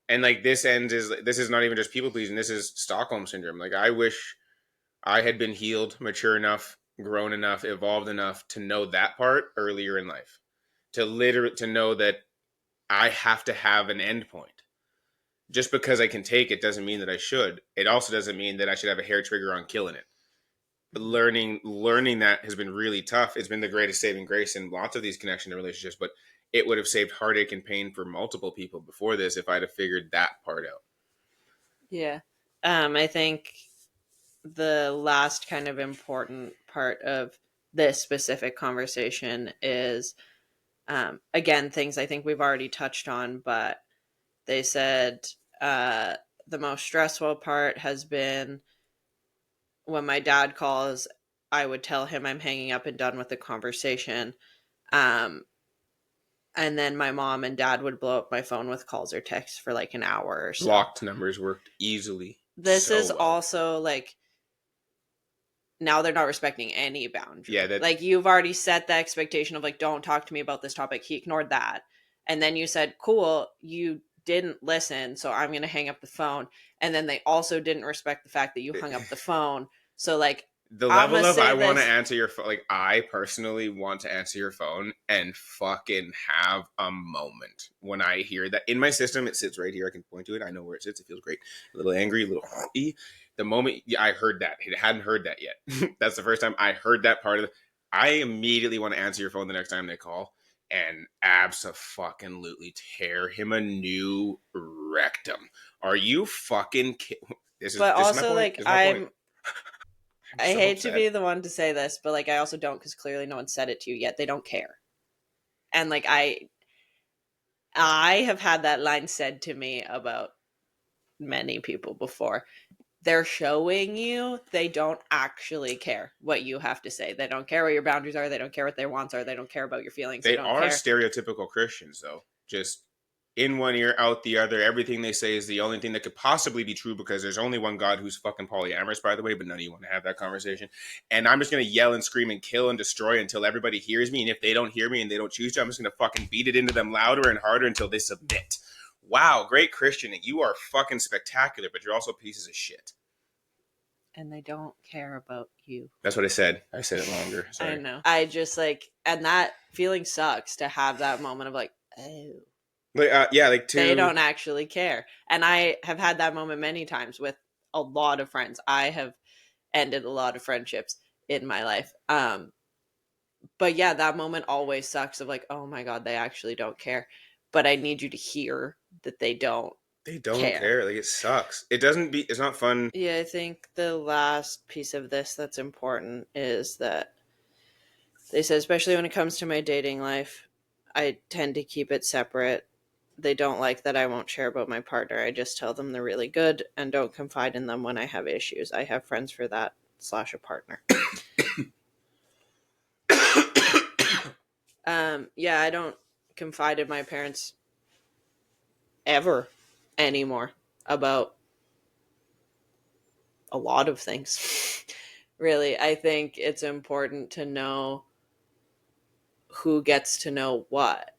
And like, this is not even just people pleasing. This is Stockholm syndrome. Like, I wish I had been healed, mature enough, grown enough, evolved enough to know that part earlier in life. To know that I have to have an end point. Just because I can take it doesn't mean that I should. It also doesn't mean that I should have a hair trigger on killing it. But learning that has been really tough. It's been the greatest saving grace in lots of these connection relationships, but it would have saved heartache and pain for multiple people before this if I'd have figured that part out. Yeah. I think the last kind of important part of this specific conversation is, again, things I think we've already touched on, but they said uh, the most stressful part has been when my dad calls, I would tell him I'm hanging up and done with the conversation. Um, and then my mom and dad would blow up my phone with calls or texts for like an hour or so. Blocked numbers worked easily. This So is well. also like, now they're not respecting any boundary. Yeah, like, you've already set the expectation of like, don't talk to me about this topic. He ignored that. And then you said, cool, you didn't listen, so I'm going to hang up the phone. And then they also didn't respect the fact that you hung up the phone. So like, the I'm level gonna of say I want to this. answer your phone, like, I personally want to answer your phone and fucking have a moment when I hear that in my system. It sits right here. I can point to it. I know where it sits. It feels great. A little angry, a little happy. The moment I heard that, it hadn't heard that yet. That's the first time I heard that part of it. I immediately want to answer your phone the next time they call and abso-fucking-lutely tear him a new rectum. Are you fucking But this is my also, point. like, This is my point. I'm I so hate to upset. be the one to say this, but like, I also don't, because clearly no one said it to you yet. They don't care. And like, I have had that line said to me about many people before. They're showing you they don't actually care what you have to say. They don't care what your boundaries are. They don't care what their wants are. They don't care about your feelings. They They don't are care. stereotypical Christians, though. Just in one ear, out the other. Everything they say is the only thing that could possibly be true because there's only one God who's fucking polyamorous, by the way, but none of you want to have that conversation. And I'm just going to yell and scream and kill and destroy until everybody hears me. And if they don't hear me and they don't choose to, I'm just going to fucking beat it into them louder and harder until they submit. Wow, great Christian. You are fucking spectacular, but you're also pieces of shit. And they don't care about you. That's what I said. I said it longer. Sorry. I know. I just like, and that feeling sucks to have that moment of like, oh, Yeah, like they to don't actually care. And I have had that moment many times with a lot of friends. I have ended a lot of friendships in my life. But yeah, that moment always sucks of like, oh my God, they actually don't care. But I need you to hear that they don't They don't care. care. Like, it sucks. It doesn't be. It's not fun. Yeah, I think the last piece of this that's important is that they said, especially when it comes to my dating life, I tend to keep it separate. They don't like that I won't share about my partner. I just tell them they're really good and don't confide in them when I have issues. I have friends for that slash a partner. Yeah, I don't confide in my parents ever anymore about a lot of things. Really, I think it's important to know who gets to know what.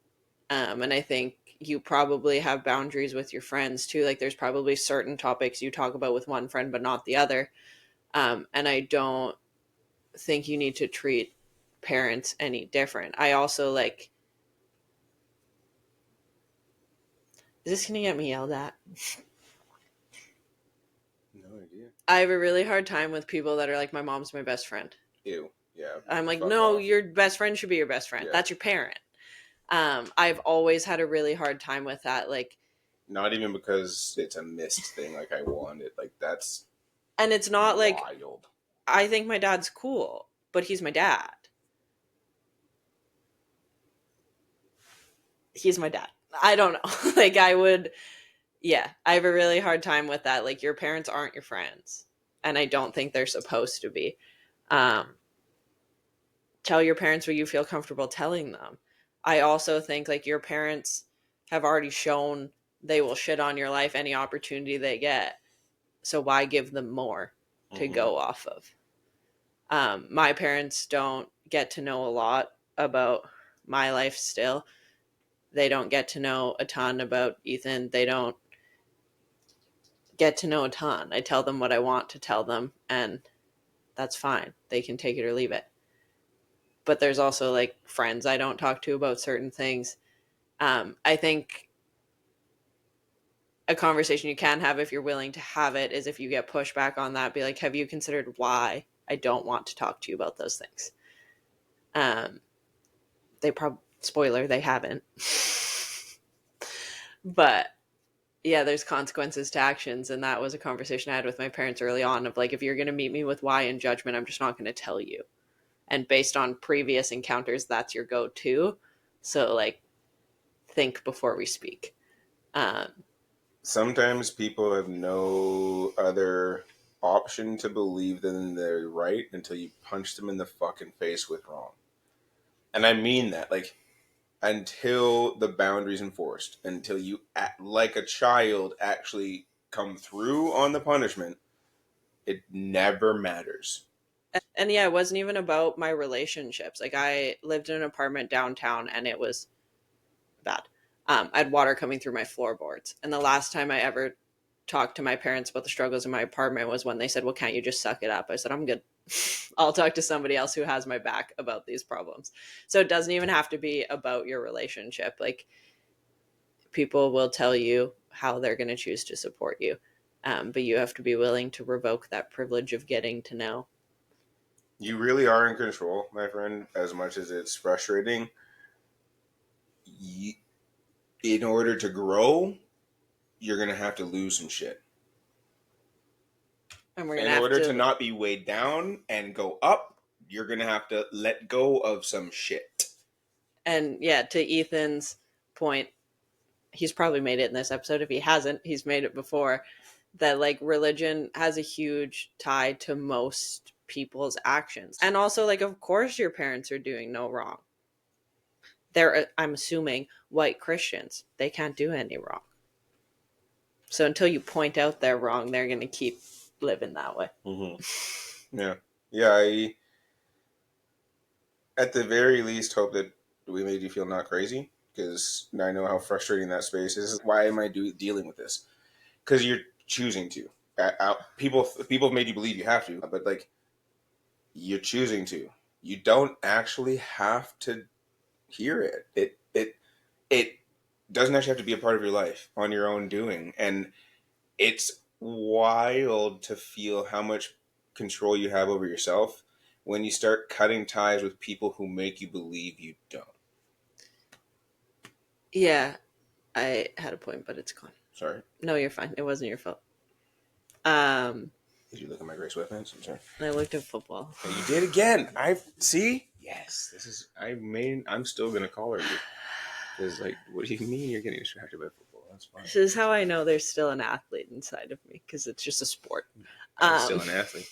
And I think you probably have boundaries with your friends too. Like there's probably certain topics you talk about with one friend but not the other. And I don't think you need to treat parents any different. I also like, is this gonna get me yelled at? No idea. I have a really hard time with people that are like, my mom's my best friend. Ew. Yeah. I'm like, Fuck no, off. your best friend should be your best friend. Yeah. That's your parent. I've always had a really hard time with that. Like, Not even because it's a missed thing. Like, I want it. Like, that's and it's not like, wild. I think my dad's cool, but he's my dad. He's my dad. I don't know. Like, I would, yeah, I have a really hard time with that. Like, your parents aren't your friends. And I don't think they're supposed to be. Um, Tell your parents what you feel comfortable telling them. I also think like your parents have already shown they will shit on your life any opportunity they get. So why give them more to go off of? My parents don't get to know a lot about my life still. They don't get to know a ton about Ethan. They don't get to know a ton. I tell them what I want to tell them, and that's fine. They can take it or leave it. But there's also like friends I don't talk to about certain things. I think a conversation you can have if you're willing to have it is if you get pushback on that, be like, have you considered why I don't want to talk to you about those things? They probably, spoiler, they haven't. But yeah, there's consequences to actions. And that was a conversation I had with my parents early on of like, if you're going to meet me with why and judgment, I'm just not going to tell you. And based on previous encounters, that's your go to. So, like, think before we speak. Um, Sometimes people have no other option to believe than they're right until you punch them in the fucking face with wrong. And I mean that. Like, until the boundaries enforced, until you act like a child actually come through on the punishment, it never matters. and yeah, it wasn't even about my relationships. Like, I lived in an apartment downtown and it was bad. I had water coming through my floorboards. And the last time I ever talked to my parents about the struggles in my apartment was when they said, well, can't you just suck it up? I said, I'm good. I'll talk to somebody else who has my back about these problems. So it doesn't even have to be about your relationship. Like, people will tell you how they're going to choose to support you. But you have to be willing to revoke that privilege of getting to know. You really are in control, my friend, as much as it's frustrating. In order to grow, you're going to have to lose some shit. And we're going to In have order to to, not be weighed down and go up, you're going to have to let go of some shit. and yeah, to Ethan's point, he's probably made it in this episode. If he hasn't, he's made it before. That like religion has a huge tie to most people's actions. And also, like, of course your parents are doing no wrong. They're, I'm assuming, white Christians. They can't do any wrong. So until you point out they're wrong, they're going to keep living that way. Mm-hmm. Yeah. Yeah, I at the very least hope that we made you feel not crazy, because I know how frustrating that space is. Why am I dealing with this? Because you're choosing to. People have made you believe you have to, but like, you're choosing to. You don't actually have to hear it. It doesn't actually have to be a part of your life on your own doing, and it's wild to feel how much control you have over yourself when you start cutting ties with people who make you believe you don't. Yeah, I had a point, but it's gone. Sorry. No, you're fine. It wasn't your fault. Did you look at my gray sweatpants? I'm sorry. I looked at football. And you did again. I see. Yes, this is. I'm still gonna call her you because, like, what do you mean you're getting distracted by football? That's fine. This is how I know there's still an athlete inside of me, because it's just a sport. I'm still an athlete.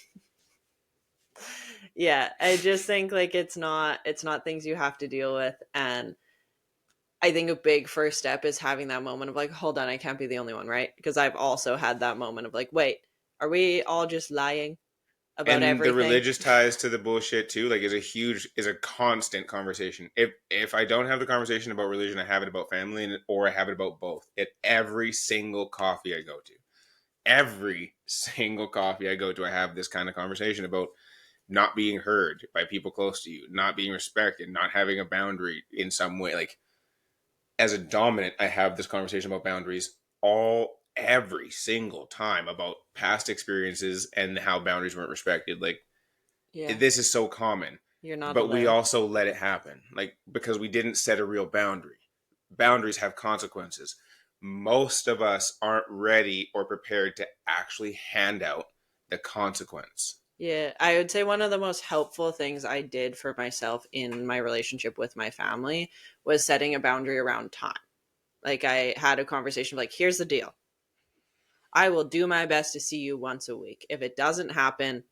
Yeah, I just think like it's not things you have to deal with, and I think a big first step is having that moment of like, hold on, I can't be the only one, right? Because I've also had that moment of like, wait, are we all just lying about And everything? the religious ties to the bullshit too, like, is a constant conversation. If I don't have the conversation about religion, I have it about family, or I have it about both. At every single coffee I go to, I have this kind of conversation about not being heard by people close to you, not being respected, not having a boundary in some way. Like, as a dominant, I have this conversation about boundaries every single time, about past experiences and how boundaries weren't respected. Like, Yeah, this is so common, you're not but we alone. also let it happen, like, because we didn't set a real boundary. Boundaries have consequences. Most of us aren't ready or prepared to actually hand out the consequence. Yeah, I would say one of the most helpful things I did for myself in my relationship with my family was setting a boundary around time. Like I had a conversation like, here's the deal. I will do my best to see you once a week. If it doesn't happen,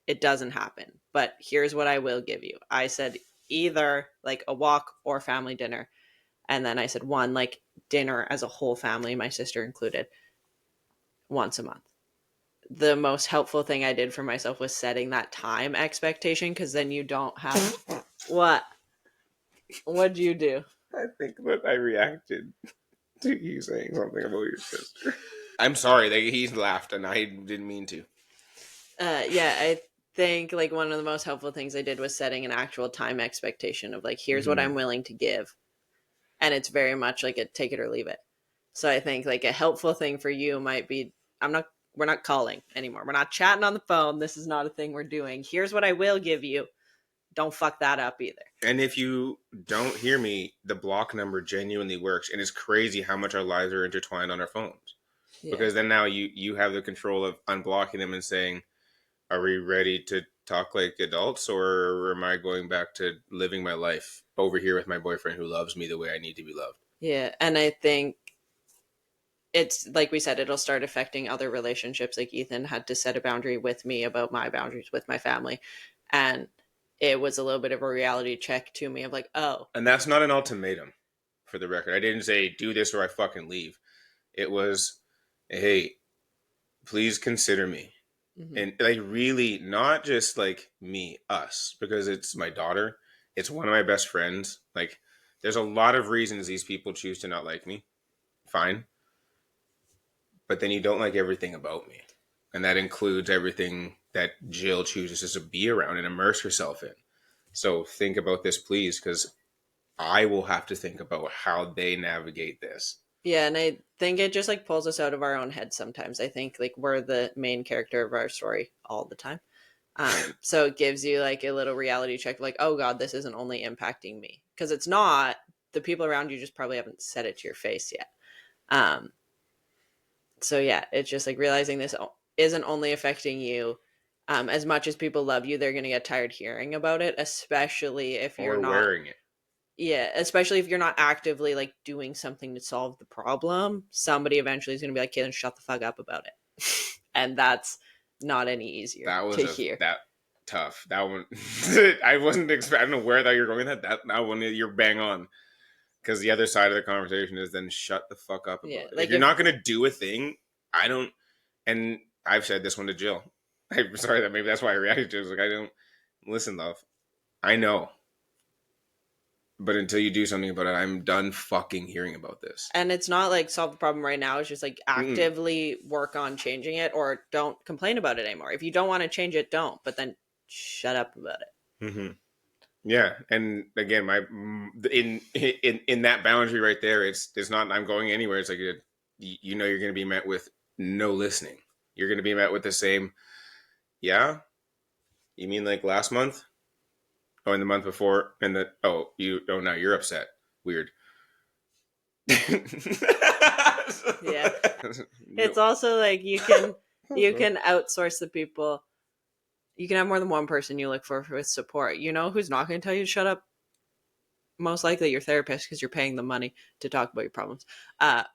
it doesn't happen. But here's what I will give you. I said either like a walk or family dinner. And then I said one, like dinner as a whole family, my sister included, once a month. The most helpful thing I did for myself was setting that time expectation, because then you don't have what? What'd you do? I think that I reacted to you saying something about your sister. I'm sorry that he laughed and I didn't mean to. Yeah, I think like one of the most helpful things I did was setting an actual time expectation of like, here's what I'm willing to give. And it's very much like a take it or leave it. So I think like a helpful thing for you might be, we're not calling anymore. We're not chatting on the phone. This is not a thing we're doing. Here's what I will give you. Don't fuck that up either. And if you don't hear me, the block number genuinely works. And it's crazy how much our lives are intertwined on our phones. Yeah. Because then now you have the control of unblocking them and saying, are we ready to talk like adults, or am I going back to living my life over here with my boyfriend who loves me the way I need to be loved? Yeah. And I think it's like we said, it'll start affecting other relationships. Like Ethan had to set a boundary with me about my boundaries with my family. And it was a little bit of a reality check to me of like, oh. And that's not an ultimatum, for the record. I didn't say do this or I fucking leave. It was, hey, please consider me. Mm-hmm. And like, really, not just like me, us, because it's my daughter. It's one of my best friends. Like, there's a lot of reasons these people choose to not like me. Fine. But then you don't like everything about me. And that includes everything that Jill chooses to be around and immerse herself in. So think about this, please, because I will have to think about how they navigate this. Yeah, and I think it just like pulls us out of our own heads sometimes. I think like we're the main character of our story all the time. So it gives you like a little reality check, like, oh God, this isn't only impacting me. Because it's not. The people around you just probably haven't said it to your face yet. So yeah, it's just like realizing this isn't only affecting you. As much as people love you, they're going to get tired hearing about it, especially if you're Or not. wearing it. Yeah, especially if you're not actively like doing something to solve the problem. Somebody eventually is going to be like, "Kid, shut the fuck up about it," and that's not any easier That was to hear. that tough. That one, I wasn't expecting. I don't know where that you're going with that. That one, you're bang on. Because the other side of the conversation is then shut the fuck up about it. Like if you're not going to do a thing, I don't. And I've said this one to Jill. I'm sorry that maybe that's why I reacted to it. It's like, I don't listen, love. I know. But until you do something about it, I'm done fucking hearing about this. And it's not like solve the problem right now. It's just like actively work on changing it, or don't complain about it anymore. If you don't want to change it, don't. But then shut up about it. Mm-hmm. Yeah, and again, my in that boundary right there, it's not I'm going anywhere. It's like you know you're going to be met with no listening. You're going to be met with the same, yeah, You mean like last month? Oh, and the month before, and now you're upset. Weird. Yeah. No. It's also like you can outsource the people. You can have more than one person you look for with support. You know who's not going to tell you to shut up? Most likely your therapist, because you're paying them money to talk about your problems.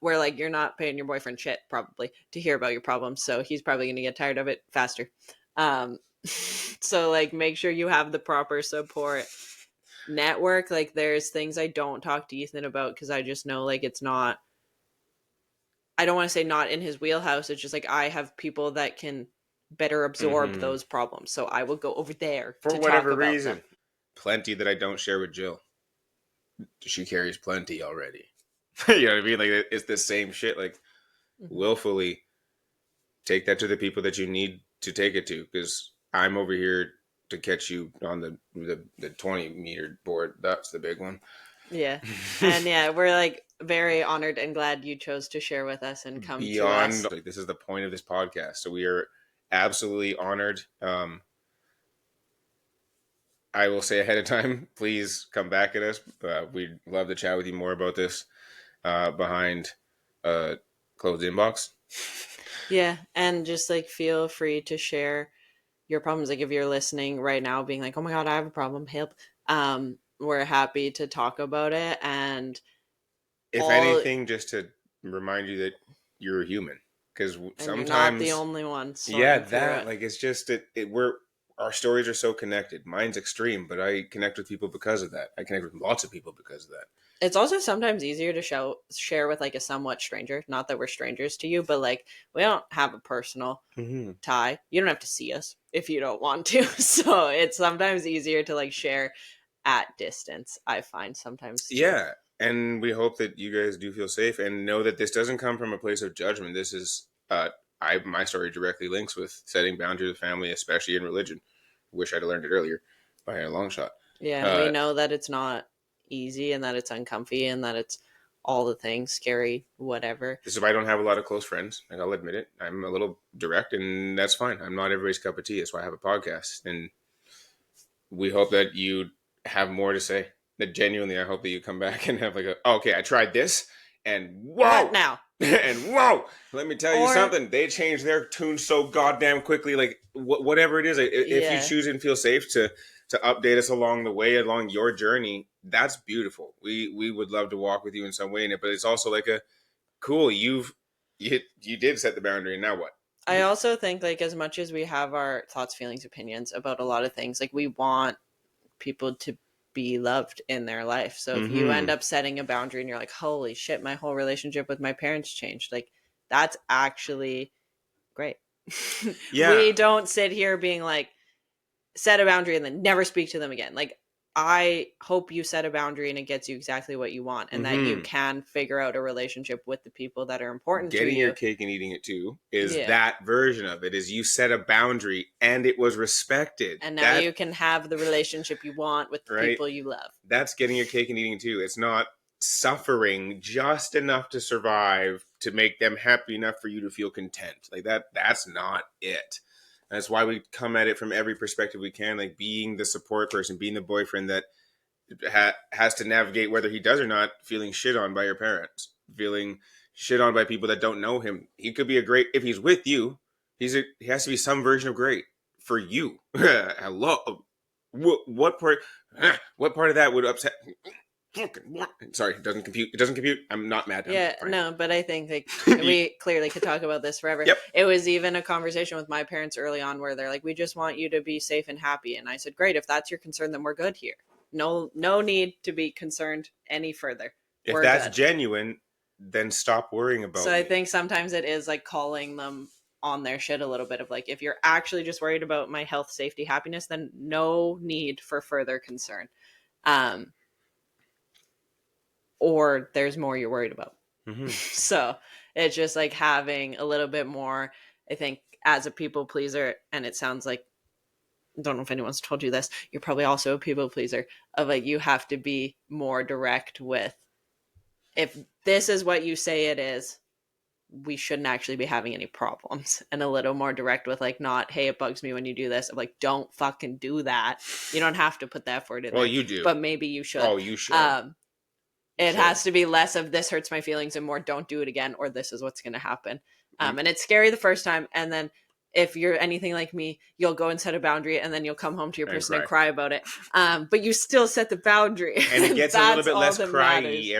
Where like you're not paying your boyfriend shit probably to hear about your problems, so he's probably going to get tired of it faster. So like make sure you have the proper support network. Like there's things I don't talk to Ethan about because I just know like it's not. I don't want to say not in his wheelhouse. It's just like I have people that can better absorb those problems, so I will go over there For to talk whatever about reason. them. Plenty that I don't share with Jill. She carries plenty already. You know what I mean? Like it's the same shit. Like willfully take that to the people that you need to take it to, because I'm over here to catch you on the 20-meter board. That's the big one. Yeah. And yeah, we're like very honored and glad you chose to share with us and come Beyond, to us. like, this is the point of this podcast. So we are absolutely honored. I will say ahead of time, please come back at us. We'd love to chat with you more about this behind closed inbox. Yeah. And just like feel free to share your problems. Like if you're listening right now being like, oh my God, I have a problem, help. We're happy to talk about it. And If anything, just to remind you that you're a human, because and you're not the sometimes, only one yeah, sorting through that it. like it's just we're our stories are so connected. Mine's extreme, but I connect with people because of that. I connect with lots of people because of that. It's also sometimes easier to share with like a somewhat stranger. Not that we're strangers to you, but like we don't have a personal tie. You don't have to see us if you don't want to. So it's sometimes easier to like share at distance. I find sometimes too. Yeah, and we hope that you guys do feel safe and know that this doesn't come from a place of judgment. This is my story directly links with setting boundaries with family, especially in religion. Wish I'd learned it earlier by a long shot. Yeah, we know that it's not easy and that it's uncomfy and that it's all the things, scary, whatever. This is why I don't have a lot of close friends. Like, I'll admit it. I'm a little direct, and that's fine. I'm not everybody's cup of tea. That's why I have a podcast, and we hope that you have more to say. That genuinely, I hope that you come back and have like okay, I tried this, and whoa, What now? and whoa, let me tell you something. They change their tune so goddamn quickly. Like whatever it is, if you choose and feel safe to update us along the way, along your journey, that's beautiful. We would love to walk with you in some way in it, but it's also like cool. You did set the boundary, and now what? I also think like as much as we have our thoughts, feelings, opinions about a lot of things, like we want people to be loved in their life. So if you end up setting a boundary and you're like, holy shit, my whole relationship with my parents changed, like that's actually great. Yeah. We don't sit here being like, set a boundary and then never speak to them again. Like I hope you set a boundary and it gets you exactly what you want, and that you can figure out a relationship with the people that are important to you. Getting your cake and eating it too is that version of it. Is you set a boundary and it was respected, and now you can have the relationship you want with the people you love. That's getting your cake and eating it too. It's not suffering just enough to survive to make them happy enough for you to feel content. Like that's not it. That's why we come at it from every perspective we can, like being the support person, being the boyfriend that has to navigate, whether he does or not, feeling shit on by your parents, feeling shit on by people that don't know him. He could be a great, if he's with you, he has to be some version of great for you. Hello. What part of that would upset? Sorry, it doesn't compute. I'm not mad. Yeah, no, but I think like we clearly could talk about this forever. Yep. It was even a conversation with my parents early on where they're like, we just want you to be safe and happy. And I said, great, if that's your concern, then we're good here. No need to be concerned any further. If that's genuine, then stop worrying about it. I think sometimes it is like calling them on their shit a little bit of like, if you're actually just worried about my health, safety, happiness, then no need for further concern. Or there's more you're worried about. So it's just like having a little bit more, I think, as a people pleaser. And it sounds like, I don't know if anyone's told you this, you're probably also a people pleaser, of like, you have to be more direct with, if this is what you say it is, we shouldn't actually be having any problems, and a little more direct with like, not, hey, it bugs me when you do this. I'm like, don't fucking do that. You don't have to put the effort in Well, there, you do. but maybe you should. Oh, you should. It has to be less of this hurts my feelings and more don't do it again, or this is what's going to happen. And it's scary the first time, and then if you're anything like me, you'll go and set a boundary, and then you'll come home to your person and cry about it. But you still set the boundary, and it gets a little bit less cryy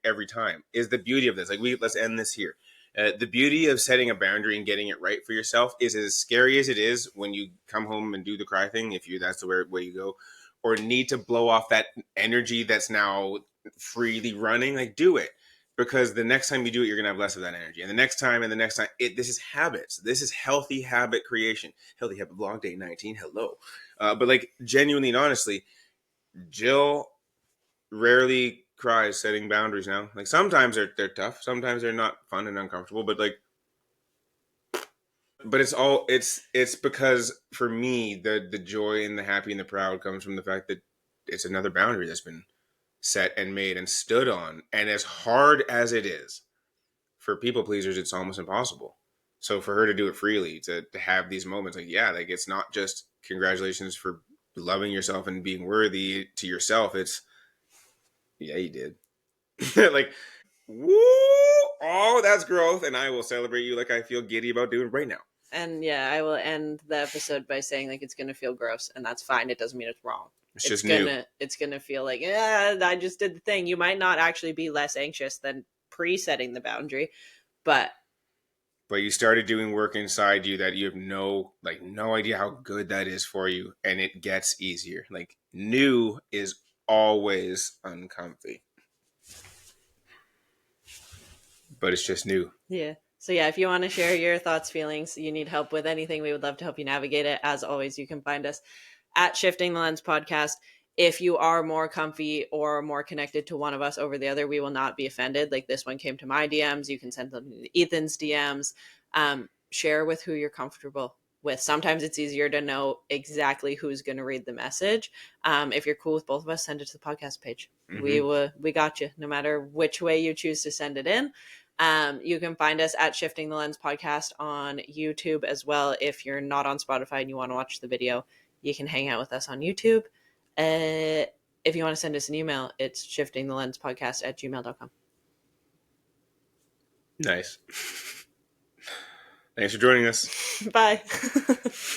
every time. Is the beauty of this? Like, let's end this here. The beauty of setting a boundary and getting it right for yourself is, as scary as it is when you come home and do the cry thing, if that's the way you go, or need to blow off that energy that's now freely running, like, do it. Because the next time you do it, you're going to have less of that energy. And the next time, this is habits. This is healthy habit creation. Healthy habit vlog day 19. Hello. But like, genuinely and honestly, Jill rarely cries setting boundaries now. Like, sometimes they're tough. Sometimes they're not fun and uncomfortable. But it's because for me, the joy and the happy and the proud comes from the fact that it's another boundary that's been set and made and stood on. And as hard as it is for people pleasers, it's almost impossible. So for her to do it freely, to have these moments, like, yeah, like, it's not just congratulations for loving yourself and being worthy to yourself. It's, yeah, you did. Like, woo! Oh, that's growth, and I will celebrate you like I feel giddy about doing right now. And yeah, I will end the episode by saying, like, it's gonna feel gross, and that's fine. It doesn't mean it's wrong. It's just new. It's gonna feel like, yeah, I just did the thing. You might not actually be less anxious than pre-setting the boundary, but you started doing work inside you that you have no idea how good that is for you, and it gets easier. Like, new is always uncomfy, but it's just new. Yeah. So yeah, if you want to share your thoughts, feelings, you need help with anything, we would love to help you navigate it. As always, you can find us at Shifting the Lens Podcast. If you are more comfy or more connected to one of us over the other, we will not be offended. Like, this one came to my DMs, you can send them to Ethan's DMs. Share with who you're comfortable with. Sometimes it's easier to know exactly who's going to read the message. If you're cool with both of us, send it to the podcast page. Mm-hmm. We got you, no matter which way you choose to send it in. You can find us at Shifting the Lens Podcast on YouTube as well. If you're not on Spotify and you want to watch the video, you can hang out with us on YouTube. If you want to send us an email, it's shiftingthelenspodcast@gmail.com. Nice. Thanks for joining us. Bye.